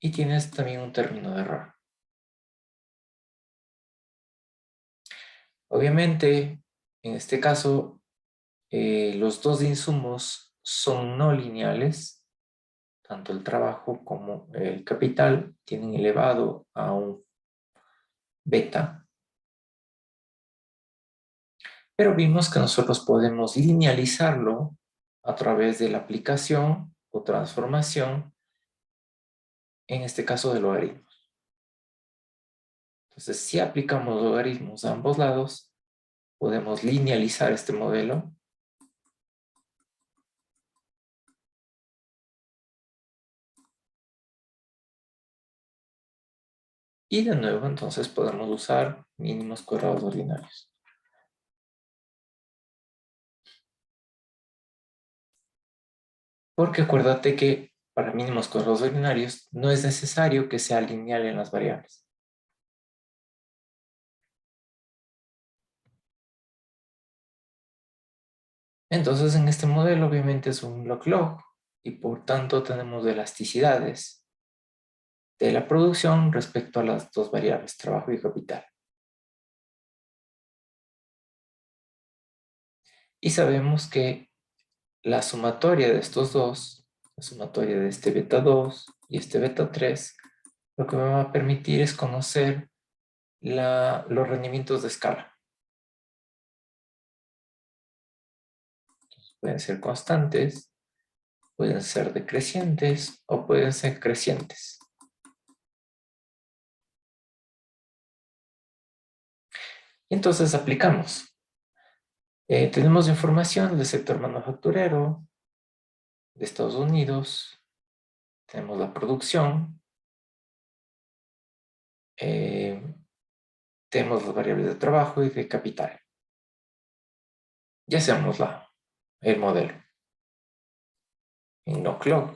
Speaker 1: Y tienes también un término de error. Obviamente, en este caso, los dos insumos son no lineales. Tanto el trabajo como el capital tienen elevado a un beta. Pero vimos que nosotros podemos linealizarlo a través de la aplicación o transformación, en este caso de logaritmos. Entonces, si aplicamos logaritmos a ambos lados, podemos linealizar este modelo. Y de nuevo, entonces, podemos usar mínimos cuadrados ordinarios. Porque acuérdate que para mínimos cuadrados ordinarios no es necesario que sea lineal en las variables. Entonces, en este modelo obviamente es un log-log y por tanto tenemos elasticidades de la producción respecto a las dos variables, trabajo y capital. Y sabemos que la sumatoria de estos dos, la sumatoria de este beta 2 y este beta 3, lo que me va a permitir es conocer los rendimientos de escala. Pueden ser constantes, pueden ser decrecientes o pueden ser crecientes. Entonces aplicamos. Tenemos información del sector manufacturero de Estados Unidos. Tenemos la producción. Tenemos las variables de trabajo y de capital. Ya hacemos el modelo. En log-log.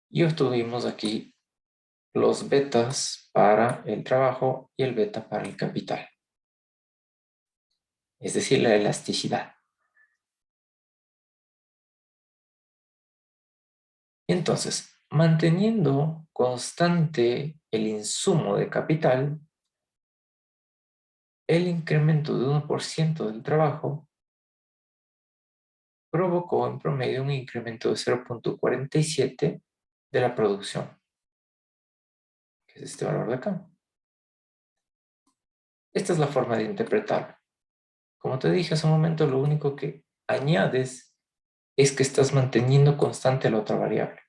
Speaker 1: Y obtuvimos aquí los betas para el trabajo y el beta para el capital. Es decir, la elasticidad. Entonces, manteniendo constante el insumo de capital, el incremento de 1% del trabajo provocó en promedio un incremento de 0.47 de la producción, que es este valor de acá. Esta es la forma de interpretarlo. Como te dije hace un momento, lo único que añades es que estás manteniendo constante la otra variable.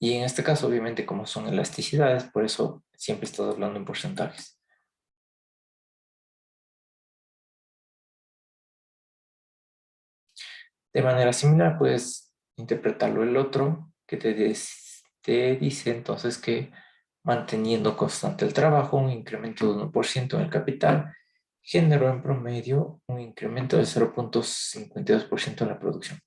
Speaker 1: Y en este caso, obviamente, como son elasticidades, por eso siempre estás hablando en porcentajes. De manera similar, puedes interpretarlo el otro, que te dice entonces que manteniendo constante el trabajo, un incremento de 1% en el capital, generó en promedio un incremento de 0.52% en la producción.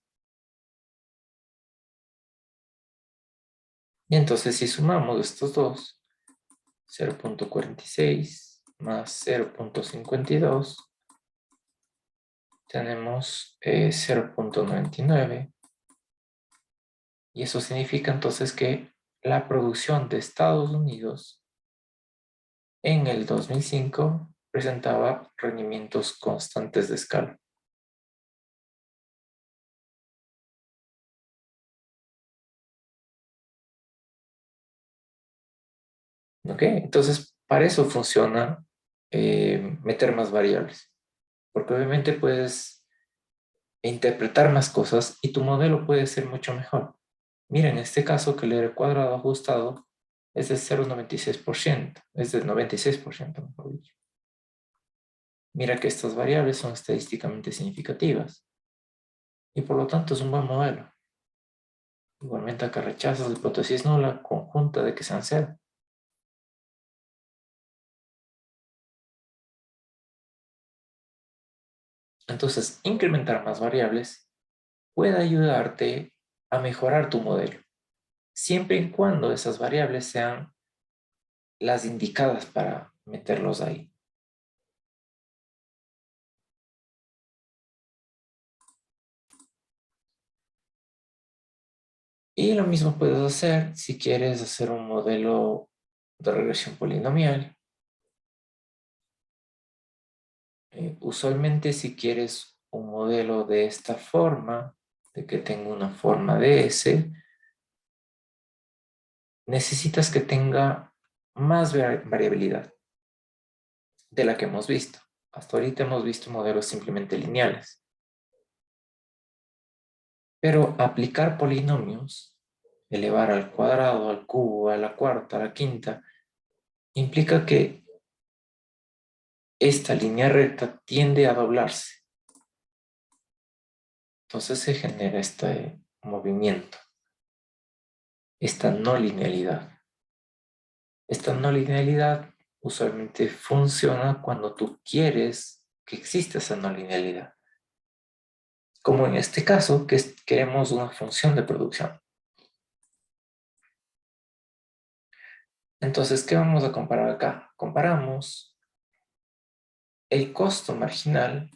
Speaker 1: Y entonces si sumamos estos dos, 0.46 más 0.52, tenemos 0.99. Y eso significa entonces que la producción de Estados Unidos en el 2005 presentaba rendimientos constantes de escala. ¿Ok? Entonces, para eso funciona meter más variables. Porque obviamente puedes interpretar más cosas y tu modelo puede ser mucho mejor. Mira, en este caso que el R cuadrado ajustado es de 0.96%, es del 96%, mejor dicho. Mira que estas variables son estadísticamente significativas y por lo tanto es un buen modelo. Igualmente acá rechazas la hipótesis nula conjunta de que sean cero. Entonces, incrementar más variables puede ayudarte a mejorar tu modelo. siempre y cuando esas variables sean las indicadas para meterlos ahí. Y lo mismo puedes hacer si quieres hacer un modelo de regresión polinomial. Usualmente si quieres un modelo de esta forma, de que tenga una forma de S, necesitas que tenga más variabilidad de la que hemos visto. Hasta ahorita hemos visto modelos simplemente lineales. Pero aplicar polinomios, elevar al cuadrado, al cubo, a la cuarta, a la quinta, implica que esta línea recta tiende a doblarse. Entonces se genera este movimiento, esta no linealidad. Esta no linealidad usualmente funciona cuando tú quieres que exista esa no linealidad. Como en este caso, que queremos una función de producción. Entonces, ¿qué vamos a comparar acá? Comparamos el costo marginal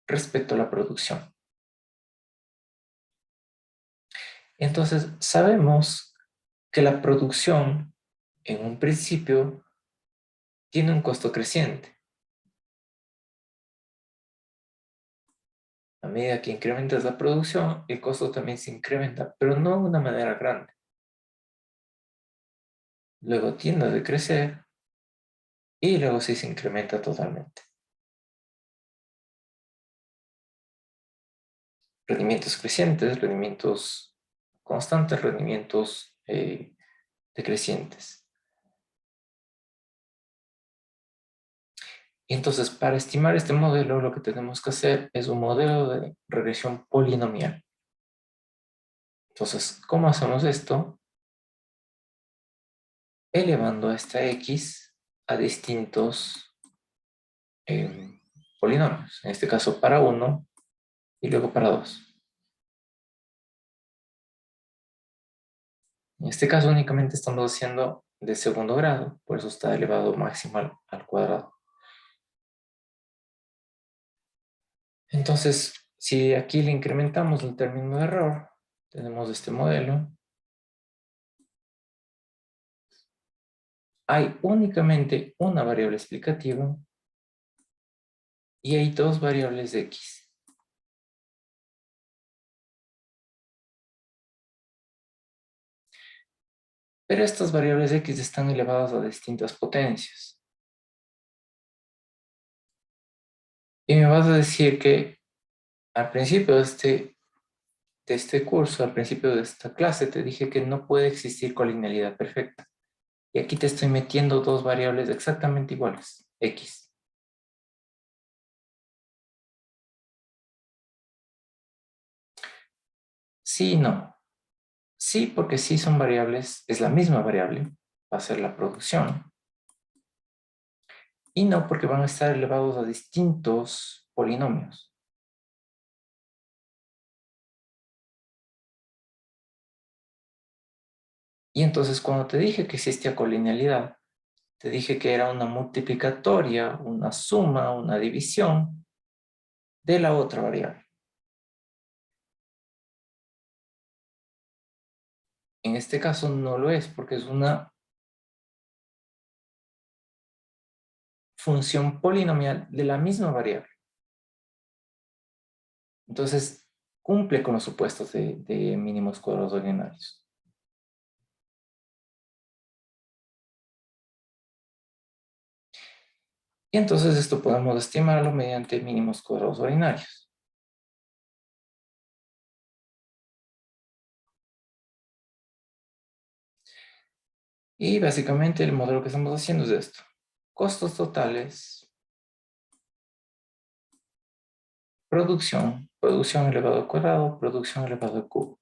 Speaker 1: respecto a la producción. Entonces, sabemos que la producción en un principio tiene un costo creciente. A medida que incrementas la producción, el costo también se incrementa, pero no de una manera grande. Luego tiende a decrecer y luego sí se incrementa totalmente. Rendimientos crecientes, rendimientos constantes, rendimientos decrecientes. Y entonces, para estimar este modelo, lo que tenemos que hacer es un modelo de regresión polinomial. Entonces, ¿cómo hacemos esto? Elevando a esta x a distintos polinomios. En este caso, para 1 y luego para 2. En este caso, únicamente estamos haciendo de segundo grado, por eso está elevado máximo al cuadrado. Entonces, si aquí le incrementamos el término de error, tenemos este modelo. Hay únicamente una variable explicativa y hay dos variables de x. Pero estas variables de x están elevadas a distintas potencias. Y me vas a decir que al principio de este curso, al principio de esta clase, te dije que no puede existir colinealidad perfecta. Y aquí te estoy metiendo dos variables exactamente iguales, x. Sí y no. Sí, porque sí son variables, es la misma variable, va a ser la producción. Y no, porque van a estar elevados a distintos polinomios. Y entonces cuando te dije que existía colinealidad, te dije que era una multiplicatoria, una suma, una división de la otra variable. En este caso no lo es porque es una función polinomial de la misma variable. Entonces cumple con los supuestos de mínimos cuadrados ordinarios. Y entonces esto podemos estimarlo mediante mínimos cuadrados ordinarios. Y básicamente el modelo que estamos haciendo es esto. Costos totales, producción, producción elevado al cuadrado, producción elevado al cubo.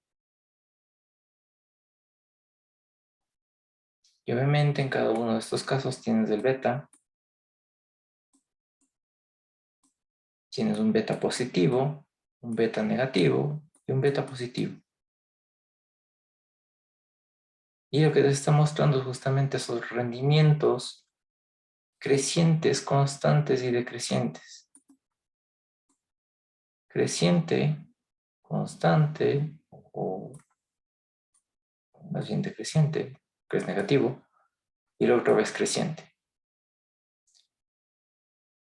Speaker 1: Y obviamente en cada uno de estos casos tienes el beta. Tienes un beta positivo, un beta negativo y un beta positivo. Y lo que te está mostrando es justamente esos rendimientos crecientes, constantes y decrecientes. Creciente, constante o más bien decreciente, que es negativo, y la otra vez creciente.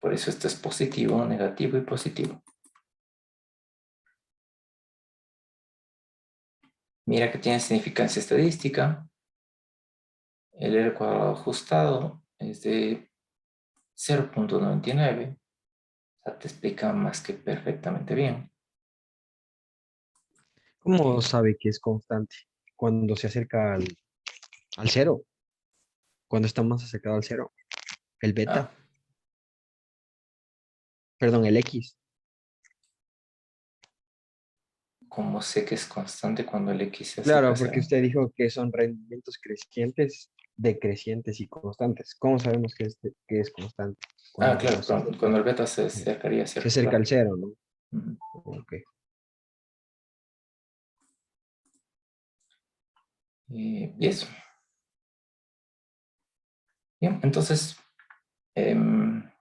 Speaker 1: Por eso esto es positivo, negativo y positivo. Mira que tiene significancia estadística. El R cuadrado ajustado es de 0.99. O sea, te explica más que perfectamente bien.
Speaker 4: ¿Cómo sabe que es constante? Cuando se acerca al cero, cuando está más acercado al cero, el
Speaker 1: Ah,
Speaker 4: beta, perdón, el X.
Speaker 1: como sé que es constante cuando el X se acerca a
Speaker 4: Claro, porque
Speaker 1: cero.
Speaker 4: usted dijo que son rendimientos crecientes, decrecientes y constantes. ¿Cómo sabemos que es constante?
Speaker 1: Ah,
Speaker 4: Cuando
Speaker 1: claro, cuando el beta se acercaría a
Speaker 4: se
Speaker 1: cero,
Speaker 4: acerca
Speaker 1: claro.
Speaker 4: al cero, ¿no?
Speaker 1: Ujú.
Speaker 4: Ok.
Speaker 1: Y eso. Bien, entonces,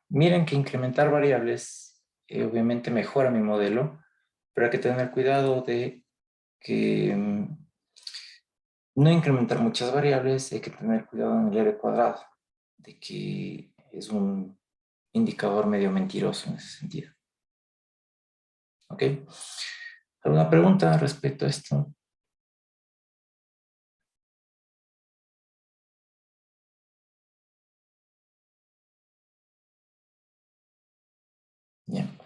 Speaker 1: miren que incrementar variables obviamente mejora mi modelo, pero hay que tener cuidado de que no incrementar muchas variables, hay que tener cuidado en el R cuadrado, de que es un indicador medio mentiroso en ese sentido. ¿Ok? ¿Alguna pregunta respecto a esto?